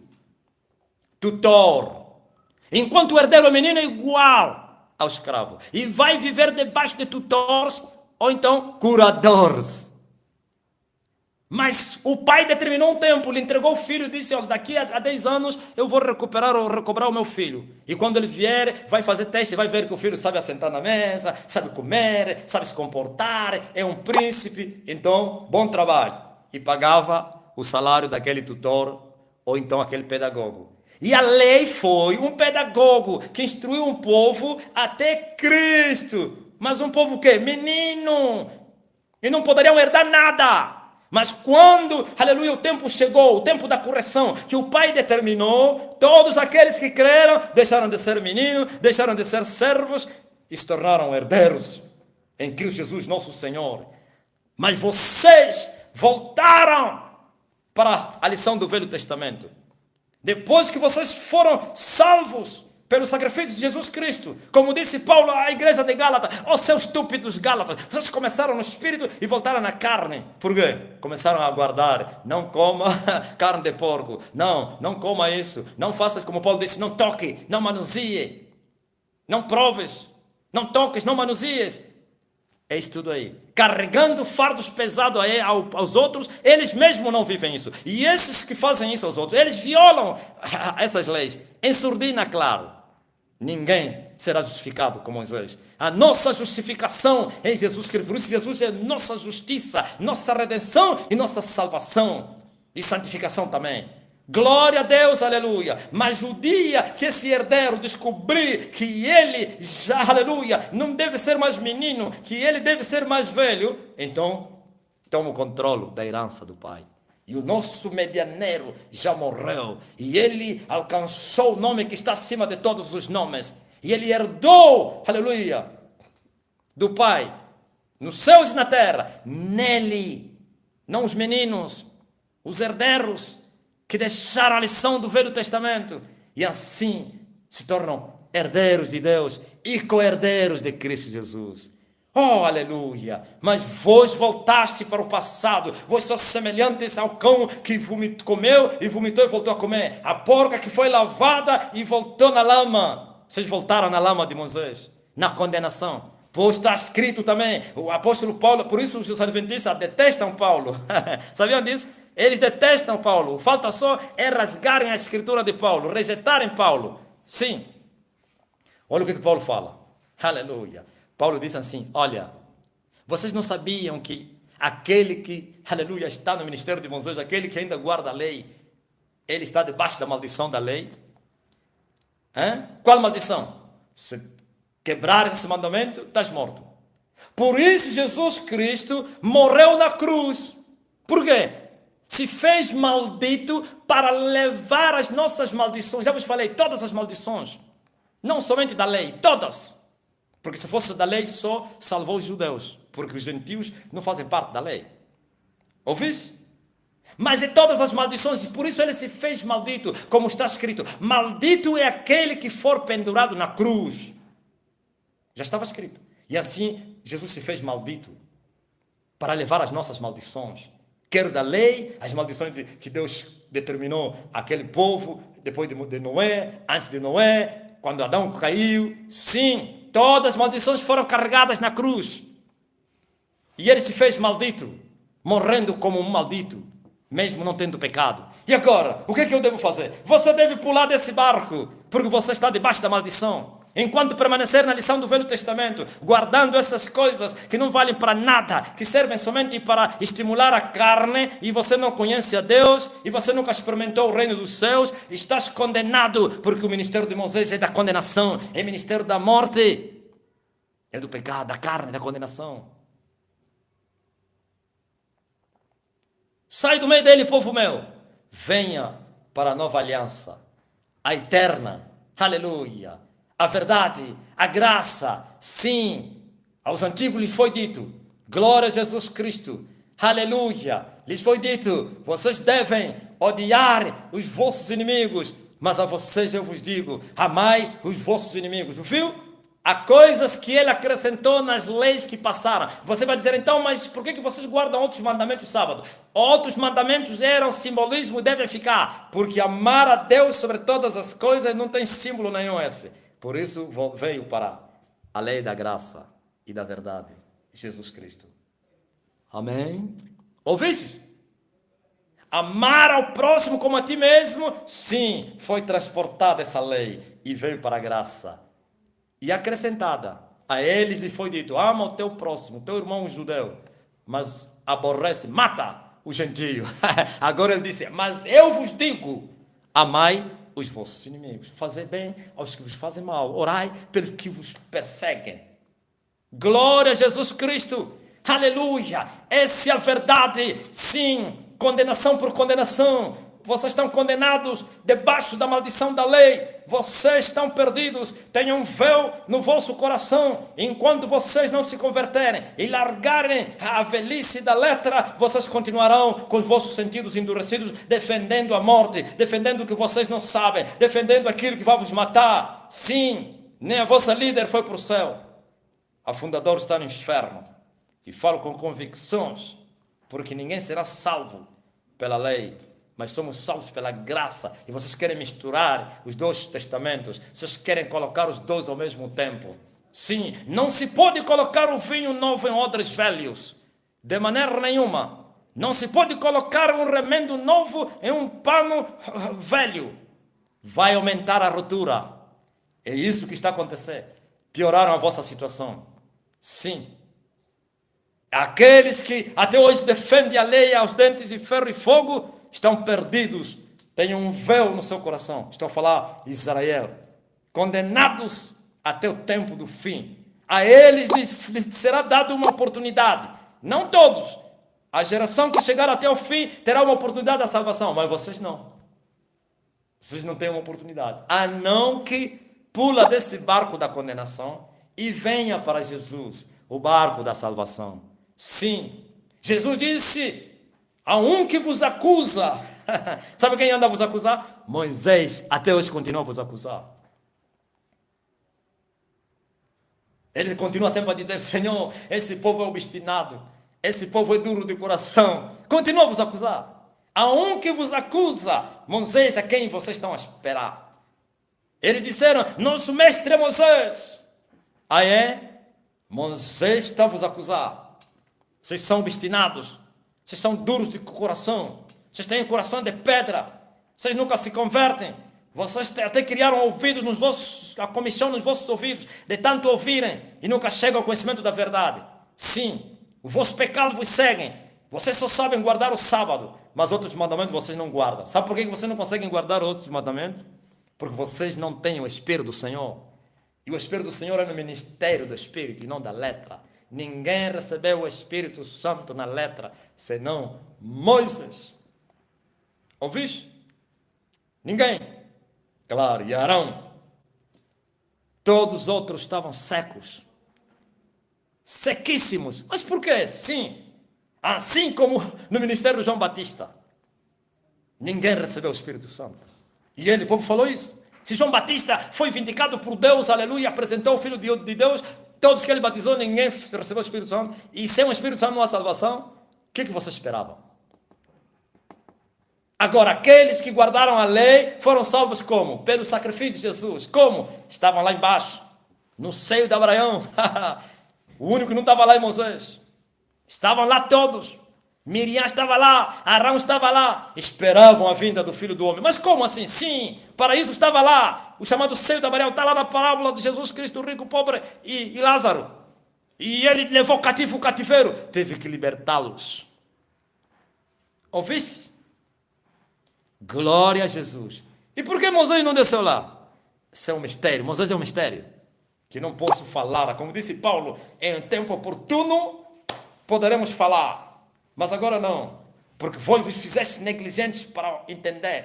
Tutor. Enquanto o herdeiro menino é igual ao escravo. E vai viver debaixo de tutores ou então curadores. Mas o pai determinou um tempo, lhe entregou o filho e disse, olha, daqui a 10 anos eu vou recobrar o meu filho. E quando ele vier, vai fazer teste, vai ver que o filho sabe assentar na mesa, sabe comer, sabe se comportar, é um príncipe. Então, bom trabalho. E pagava o salário daquele tutor ou então aquele pedagogo. E a lei foi um pedagogo que instruiu um povo até Cristo. Mas um povo que? Menino. E não poderiam herdar nada. Mas quando, aleluia, o tempo chegou, o tempo da correção, que o Pai determinou, todos aqueles que creram deixaram de ser meninos, deixaram de ser servos e se tornaram herdeiros em Cristo Jesus, nosso Senhor. Mas vocês voltaram para a lição do Velho Testamento. Depois que vocês foram salvos pelo sacrifício de Jesus Cristo, como disse Paulo à igreja de Gálatas, ó seus estúpidos Gálatas, vocês começaram no espírito e voltaram na carne. Por quê? Começaram a guardar, não coma carne de porco, não coma isso, não faças como Paulo disse, não toque, não manuseie, não proves, não toques, não manusees. É isso tudo aí. Carregando fardos pesados aos outros, eles mesmos não vivem isso. E esses que fazem isso aos outros, eles violam essas leis. Em surdina, claro. Ninguém será justificado com Moisés. A nossa justificação é em Jesus Cristo. Por isso Jesus é nossa justiça, nossa redenção e nossa salvação. E santificação também. Glória a Deus, aleluia. Mas o dia que esse herdeiro descobrir que ele já, aleluia, não deve ser mais menino, que ele deve ser mais velho, então toma o controle da herança do pai. E o nosso medianeiro já morreu. E ele alcançou o nome que está acima de todos os nomes. E ele herdou, aleluia, do pai, nos céus e na terra. Nele, não os meninos, os herdeiros, que deixaram a lição do Velho Testamento. E assim se tornam herdeiros de Deus e co-herdeiros de Cristo Jesus. Oh, aleluia! Mas vós voltaste para o passado. Vós sois semelhantes ao cão que comeu e vomitou e voltou a comer. A porca que foi lavada e voltou na lama. Vocês voltaram na lama de Moisés, na condenação. Pois está escrito também, o apóstolo Paulo, por isso os adventistas detestam Paulo. Sabiam disso? Eles detestam Paulo. Falta só é rasgarem a escritura de Paulo, rejeitarem Paulo. Sim. Olha o que Paulo fala. Aleluia. Paulo diz assim, olha, vocês não sabiam que aquele que, aleluia, está no ministério de Moisés, aquele que ainda guarda a lei, ele está debaixo da maldição da lei? Qual maldição? Se quebrar esse mandamento, estás morto. Por isso Jesus Cristo morreu na cruz. Por quê? Se fez maldito para levar as nossas maldições. Já vos falei, todas as maldições. Não somente da lei, todas. Porque se fosse da lei, só salvou os judeus. Porque os gentios não fazem parte da lei. Ouviste? Mas é todas as maldições, e por isso ele se fez maldito, como está escrito. Maldito é aquele que for pendurado na cruz. Já estava escrito. E assim, Jesus se fez maldito para levar as nossas maldições. Quer da lei, as maldições que Deus determinou àquele povo, depois de Noé, antes de Noé, quando Adão caiu. Sim, todas as maldições foram carregadas na cruz. E ele se fez maldito, morrendo como um maldito, mesmo não tendo pecado. E agora, o que é que eu devo fazer? Você deve pular desse barco, porque você está debaixo da maldição. Enquanto permanecer na lição do Velho Testamento, guardando essas coisas que não valem para nada, que servem somente para estimular a carne, e você não conhece a Deus, e você nunca experimentou o reino dos céus, estás condenado, porque o ministério de Moisés é da condenação, é o ministério da morte, é do pecado, da carne, da condenação. Sai do meio dele, povo meu, venha para a nova aliança, a eterna, aleluia. A verdade, a graça, sim, aos antigos lhes foi dito, glória a Jesus Cristo, aleluia, lhes foi dito, vocês devem odiar os vossos inimigos, mas a vocês eu vos digo, amai os vossos inimigos, viu? Há coisas que ele acrescentou nas leis que passaram. Você vai dizer, então, mas por que vocês guardam outros mandamentos sábado? Outros mandamentos eram simbolismo e devem ficar, porque amar a Deus sobre todas as coisas não tem símbolo nenhum esse. Por isso veio para a lei da graça e da verdade, Jesus Cristo. Amém? Ouviste? Amar ao próximo como a ti mesmo, sim, foi transportada essa lei e veio para a graça. E acrescentada, a eles lhe foi dito, ama o teu próximo, teu irmão judeu, mas aborrece, mata o gentio. Agora ele disse, mas eu vos digo, amai os vossos inimigos, fazei bem aos que vos fazem mal, orai pelos que vos perseguem. Glória a Jesus Cristo, aleluia, essa é a verdade. Sim, condenação por condenação, vocês estão condenados debaixo da maldição da lei, vocês estão perdidos, tenham um véu no vosso coração, enquanto vocês não se converterem e largarem a velhice da letra, vocês continuarão com os vossos sentidos endurecidos, defendendo a morte, defendendo o que vocês não sabem, defendendo aquilo que vai vos matar. Sim, nem a vossa líder foi para o céu, a fundadora está no inferno, e falo com convicções, porque ninguém será salvo pela lei, mas somos salvos pela graça. E vocês querem misturar os dois testamentos, vocês querem colocar os dois ao mesmo tempo. Sim, não se pode colocar o vinho novo em odres velhos, de maneira nenhuma. Não se pode colocar um remendo novo em um pano velho, vai aumentar a rotura. É isso que está acontecendo, pioraram a vossa situação. Sim, aqueles que até hoje defendem a lei aos dentes de ferro e fogo, estão perdidos, têm um véu no seu coração. Estou a falar Israel, condenados até o tempo do fim. A eles lhes será dada uma oportunidade, não todos. A geração que chegar até o fim terá uma oportunidade da salvação, mas vocês não. Vocês não têm uma oportunidade, a não que pula desse barco da condenação e venha para Jesus, o barco da salvação. Sim, Jesus disse, há um que vos acusa. Sabe quem anda a vos acusar? Moisés, até hoje continua a vos acusar. Ele continua sempre a dizer, Senhor, esse povo é obstinado, esse povo é duro de coração. Continua a vos acusar. Há um que vos acusa, Moisés, a quem vocês estão a esperar. Eles disseram, nosso mestre é Moisés. Ah é? Moisés está a vos acusar. Vocês são obstinados, vocês são duros de coração, vocês têm coração de pedra, vocês nunca se convertem, vocês até criaram ouvidos nos vossos, a comissão nos vossos ouvidos, de tanto ouvirem e nunca chegam ao conhecimento da verdade. Sim, o vosso pecado vos seguem, vocês só sabem guardar o sábado, mas outros mandamentos vocês não guardam. Sabe por que vocês não conseguem guardar outros mandamentos? Porque vocês não têm o Espírito do Senhor, e o Espírito do Senhor é no ministério do Espírito e não da letra. Ninguém recebeu o Espírito Santo na letra, senão Moisés. Ouviste? Ninguém. Claro, e Arão. Todos os outros estavam secos. Sequíssimos. Mas por quê? Sim. Assim como no ministério de João Batista. Ninguém recebeu o Espírito Santo. E ele, o povo falou isso. Se João Batista foi vindicado por Deus, aleluia, apresentou o Filho de Deus, todos que ele batizou, ninguém recebeu o Espírito Santo. E sem o Espírito Santo não há salvação. O que vocês esperavam? Agora, aqueles que guardaram a lei foram salvos como? Pelo sacrifício de Jesus. Como? Estavam lá embaixo, no seio de Abraão. O único que não estava lá é Moisés. Estavam lá todos. Miriam estava lá, Arão estava lá, esperavam a vinda do Filho do Homem. Mas como assim? Sim, o paraíso estava lá, o chamado seio de Abraão está lá na parábola de Jesus Cristo, o rico, pobre e Lázaro. E ele levou cativo o cativeiro, teve que libertá-los. Ouviste? Glória a Jesus. E por que Moisés não desceu lá? Isso é um mistério, Moisés é um mistério, que não posso falar. Como disse Paulo, em tempo oportuno poderemos falar. Mas agora não, porque vos fizeste negligentes para entender.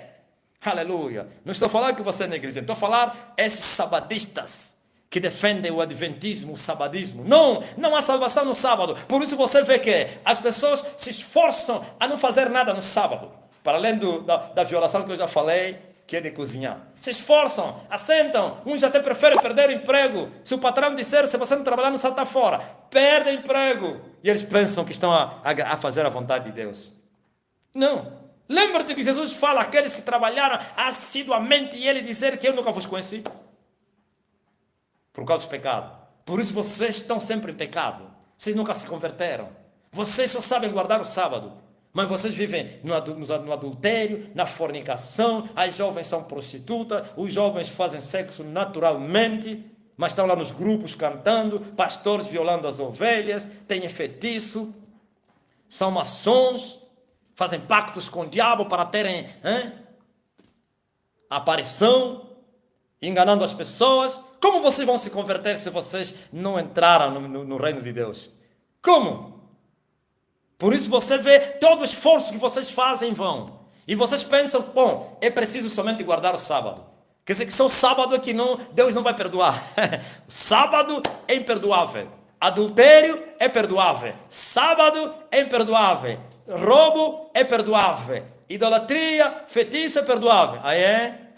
Aleluia. Não estou falando que você é negligente, estou falando esses sabadistas que defendem o adventismo, o sabadismo. Não há salvação no sábado. Por isso você vê que as pessoas se esforçam a não fazer nada no sábado. Para além da violação que eu já falei, que é de cozinhar. Se esforçam, assentam, uns até preferem perder emprego. Se o patrão disser, se você não trabalhar, não salta fora, perde emprego. E eles pensam que estão a fazer a vontade de Deus. Não. Lembra-te que Jesus fala àqueles que trabalharam assiduamente e ele dizer que eu nunca vos conheci. Por causa dos pecados. Por isso vocês estão sempre em pecado. Vocês nunca se converteram. Vocês só sabem guardar o sábado. Mas vocês vivem no adultério, na fornicação, as jovens são prostitutas, os jovens fazem sexo naturalmente, mas estão lá nos grupos cantando, pastores violando as ovelhas, têm feitiço, são maçons, fazem pactos com o diabo para terem aparição, enganando as pessoas. Como vocês vão se converter se vocês não entraram no reino de Deus? Como? Por isso você vê todo o esforço que vocês fazem em vão. E vocês pensam, bom, é preciso somente guardar o sábado. Quer dizer que só o sábado é que Deus não vai perdoar. O sábado é imperdoável. Adultério é perdoável. Sábado é imperdoável. Roubo é perdoável. Idolatria, feitiço é perdoável. Aí é?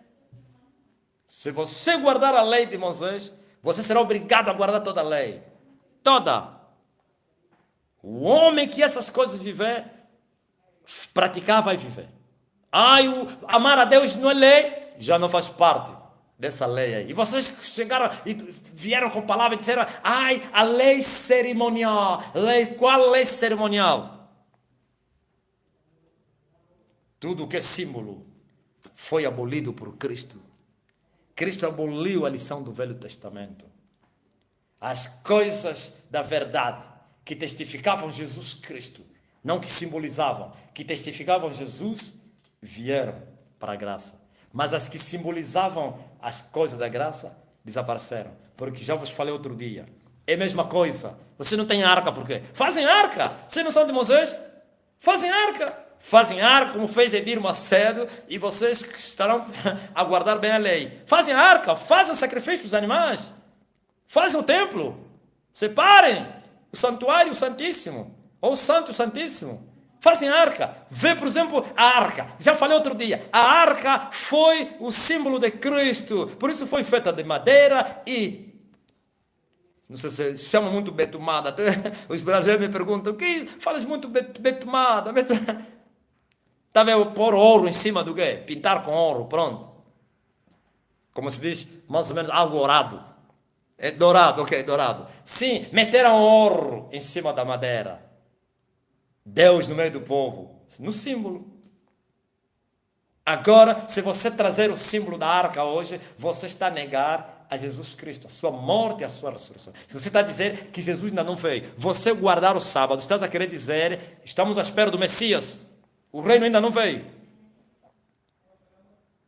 Se você guardar a lei de Moisés, você será obrigado a guardar toda a lei. Toda. O homem que essas coisas viver, praticar vai viver. Amar a Deus não é lei, já não faz parte dessa lei aí. E vocês chegaram e vieram com palavra e disseram, a lei cerimonial. Qual lei cerimonial? Tudo que é símbolo foi abolido por Cristo. Cristo aboliu a lição do Velho Testamento. As coisas da verdade que testificavam Jesus Cristo, não que simbolizavam, que testificavam Jesus, vieram para a graça. Mas as que simbolizavam as coisas da graça desapareceram. Porque já vos falei outro dia. É a mesma coisa. Você não tem arca, por quê? Fazem arca. Vocês não são de Moisés? Fazem arca. Fazem arca, como fez Edir Macedo, e vocês estarão a guardar bem a lei. Fazem arca, fazem o sacrifício dos animais. Fazem o templo. Separem o santuário santíssimo. Ou o santo santíssimo. Fazem arca. Vê, por exemplo, a arca. Já falei outro dia. A arca foi o símbolo de Cristo. Por isso foi feita de madeira e... Não sei se chama muito betumada. Os brasileiros me perguntam, o que falas muito betumada? Está vendo? Pôr ouro em cima do quê? Pintar com ouro, pronto. Como se diz, mais ou menos, algo dourado. É dourado, ok, dourado. Sim, meteram ouro em cima da madeira. Deus no meio do povo, no símbolo. Agora, se você trazer o símbolo da arca hoje, você está a negar a Jesus Cristo, a sua morte e a sua ressurreição. Se você está a dizer que Jesus ainda não veio, você guardar o sábado, estás a querer dizer, estamos à espera do Messias, o reino ainda não veio.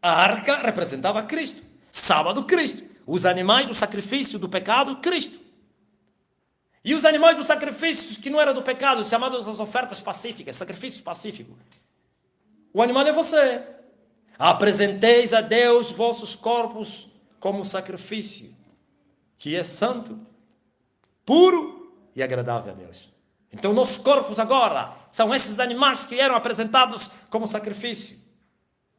A arca representava Cristo, sábado Cristo, os animais do sacrifício do pecado, Cristo. E os animais dos sacrifícios que não eram do pecado, chamados as ofertas pacíficas, sacrifícios pacíficos. O animal é você. Apresenteis a Deus vossos corpos como sacrifício, que é santo, puro e agradável a Deus. Então nossos corpos agora são esses animais que eram apresentados como sacrifício.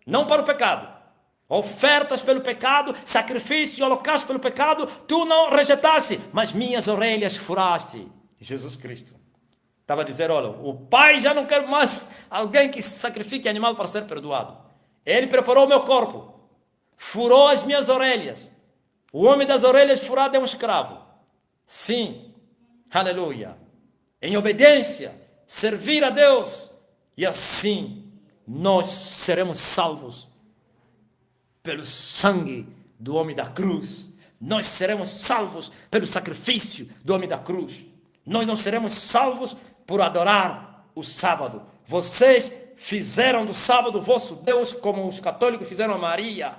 Não para o pecado. Ofertas pelo pecado, sacrifício e holocausto pelo pecado, tu não rejeitaste, mas minhas orelhas furaste. Jesus Cristo estava a dizer, olha, o Pai já não quer mais alguém que sacrifique animal para ser perdoado. Ele preparou o meu corpo, furou as minhas orelhas. O homem das orelhas furadas é um escravo. Sim, aleluia. Em obediência, servir a Deus, e assim nós seremos salvos. Pelo sangue do homem da cruz. Nós seremos salvos pelo sacrifício do homem da cruz. Nós não seremos salvos por adorar o sábado. Vocês fizeram do sábado o vosso Deus, como os católicos fizeram a Maria,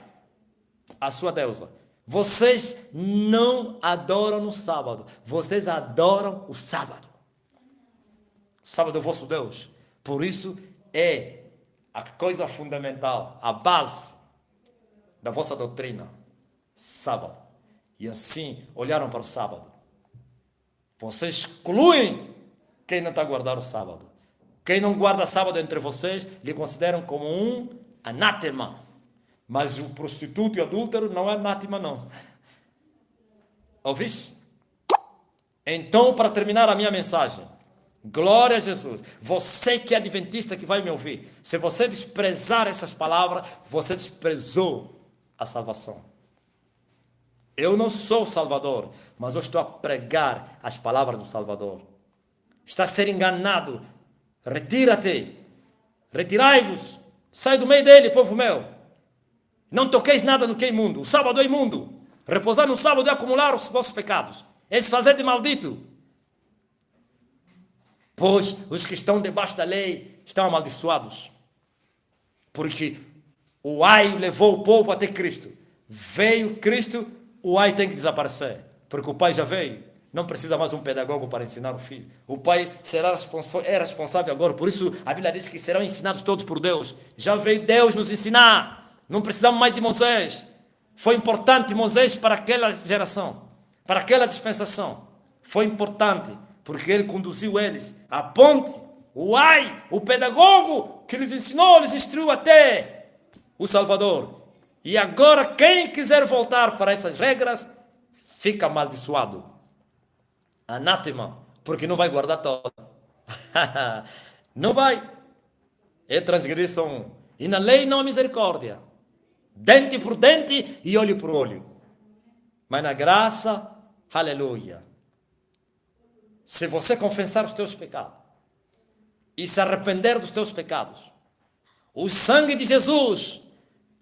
a sua deusa. Vocês não adoram no sábado. Vocês adoram o sábado. O sábado é o vosso Deus. Por isso é a coisa fundamental, a base da vossa doutrina, sábado. E assim olharam para o sábado. Vocês excluem quem não está a guardar o sábado. Quem não guarda sábado entre vocês, lhe consideram como um anátema. Mas o prostituto e o adúltero não é anátema, não. Ouviste? Então, para terminar a minha mensagem, glória a Jesus. Você que é adventista que vai me ouvir, se você desprezar essas palavras, você desprezou a salvação. Eu não sou o Salvador, mas eu estou a pregar as palavras do Salvador. Está a ser enganado. Retira-te. Retirai-vos. Sai do meio dele, povo meu. Não toqueis nada no que é imundo. O sábado é imundo. Repousar no sábado é acumular os vossos pecados. É se fazer de maldito. Pois os que estão debaixo da lei estão amaldiçoados. Porque o ai levou o povo até Cristo. Veio Cristo, o ai tem que desaparecer. Porque o pai já veio. Não precisa mais um pedagogo para ensinar o filho. O pai é responsável agora. Por isso a Bíblia diz que serão ensinados todos por Deus. Já veio Deus nos ensinar. Não precisamos mais de Moisés. Foi importante Moisés para aquela geração, para aquela dispensação. Foi importante porque ele conduziu eles à ponte. O ai, o pedagogo que lhes ensinou, lhes instruiu até o Salvador. E agora quem quiser voltar para essas regras fica amaldiçoado. Anátema, porque não vai guardar toda. Não vai. É transgressão. E na lei não há misericórdia. Dente por dente e olho por olho. Mas na graça, aleluia. Se você confessar os teus pecados e se arrepender dos teus pecados, o sangue de Jesus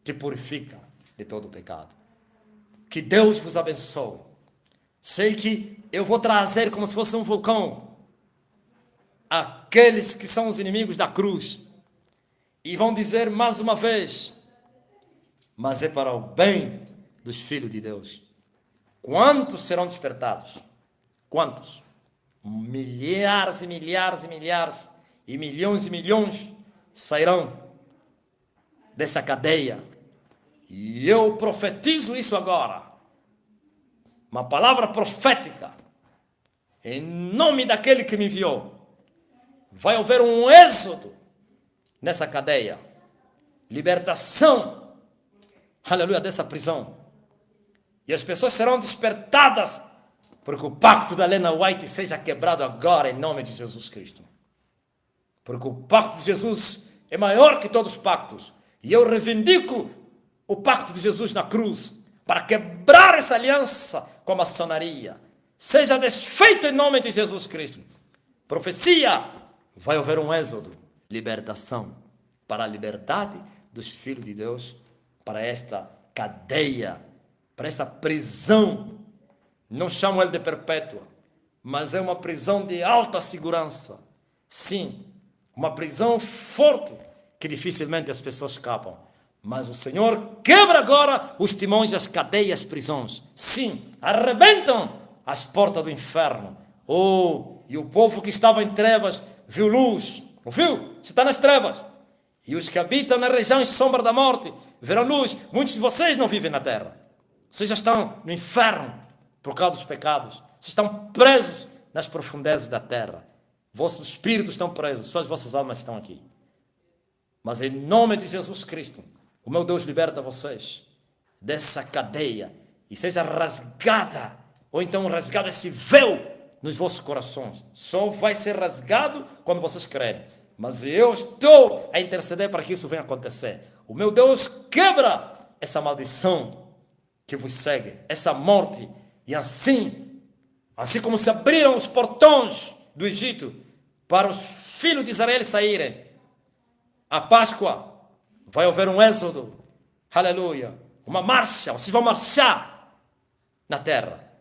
te purifica de todo o pecado. Que Deus vos abençoe. Sei que eu vou trazer como se fosse um vulcão aqueles que são os inimigos da cruz e vão dizer mais uma vez, mas é para o bem dos filhos de Deus. Quantos serão despertados? Quantos? Milhares e milhares e milhares e milhões sairão dessa cadeia. E eu profetizo isso agora. Uma palavra profética. Em nome daquele que me enviou. Vai haver um êxodo nessa cadeia. Libertação. Aleluia, dessa prisão. E as pessoas serão despertadas. Porque o pacto da Lena White seja quebrado agora em nome de Jesus Cristo. Porque o pacto de Jesus é maior que todos os pactos. E eu reivindico o pacto de Jesus na cruz para quebrar essa aliança com a maçonaria. Seja desfeito em nome de Jesus Cristo. Profecia, vai haver um êxodo, libertação para a liberdade dos filhos de Deus, para esta cadeia, para essa prisão. Não chamo ele de perpétua, mas é uma prisão de alta segurança. Sim, uma prisão forte que dificilmente as pessoas escapam. Mas o Senhor quebra agora os timões das cadeias, prisões. Sim, arrebentam as portas do inferno. Oh, e o povo que estava em trevas viu luz. Ouviu? Você está nas trevas. E os que habitam na região em sombra da morte verão luz. Muitos de vocês não vivem na terra. Vocês já estão no inferno por causa dos pecados. Vocês estão presos nas profundezas da terra. Vossos espíritos estão presos. Só as vossas almas estão aqui. Mas em nome de Jesus Cristo, o meu Deus liberta vocês dessa cadeia e seja rasgada, ou então rasgado esse véu nos vossos corações. Só vai ser rasgado quando vocês crerem. Mas eu estou a interceder para que isso venha acontecer. O meu Deus quebra essa maldição que vos segue, essa morte. E assim como se abriram os portões do Egito para os filhos de Israel saírem, a Páscoa, vai haver um êxodo, aleluia, uma marcha, vocês vão marchar na terra,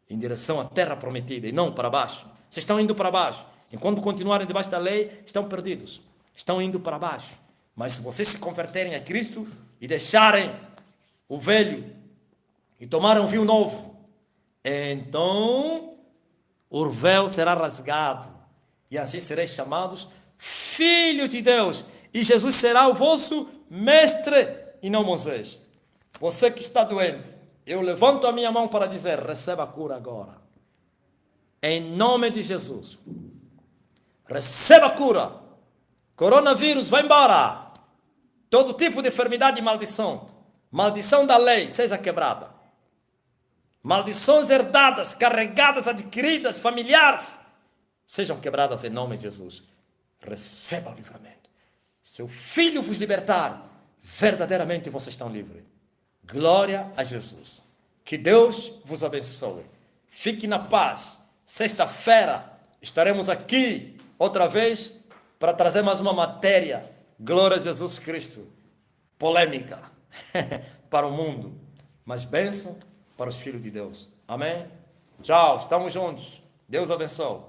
em direção à terra prometida, e não para baixo. Vocês estão indo para baixo, enquanto continuarem debaixo da lei, estão perdidos, estão indo para baixo. Mas se vocês se converterem a Cristo, e deixarem o velho, e tomarem um vinho novo, então o véu será rasgado, e assim sereis chamados filhos de Deus, e Jesus será o vosso mestre e não Moisés. Você que está doente, eu levanto a minha mão para dizer, receba a cura agora. Em nome de Jesus. Receba a cura. Coronavírus, vai embora. Todo tipo de enfermidade e maldição. Maldição da lei, seja quebrada. Maldições herdadas, carregadas, adquiridas, familiares, sejam quebradas em nome de Jesus. Receba o livramento. Se o Filho vos libertar, verdadeiramente vocês estão livres. Glória a Jesus. Que Deus vos abençoe. Fique na paz. Sexta-feira estaremos aqui outra vez para trazer mais uma matéria. Glória a Jesus Cristo. Polêmica para o mundo, mas bênção para os filhos de Deus. Amém? Tchau, estamos juntos. Deus abençoe.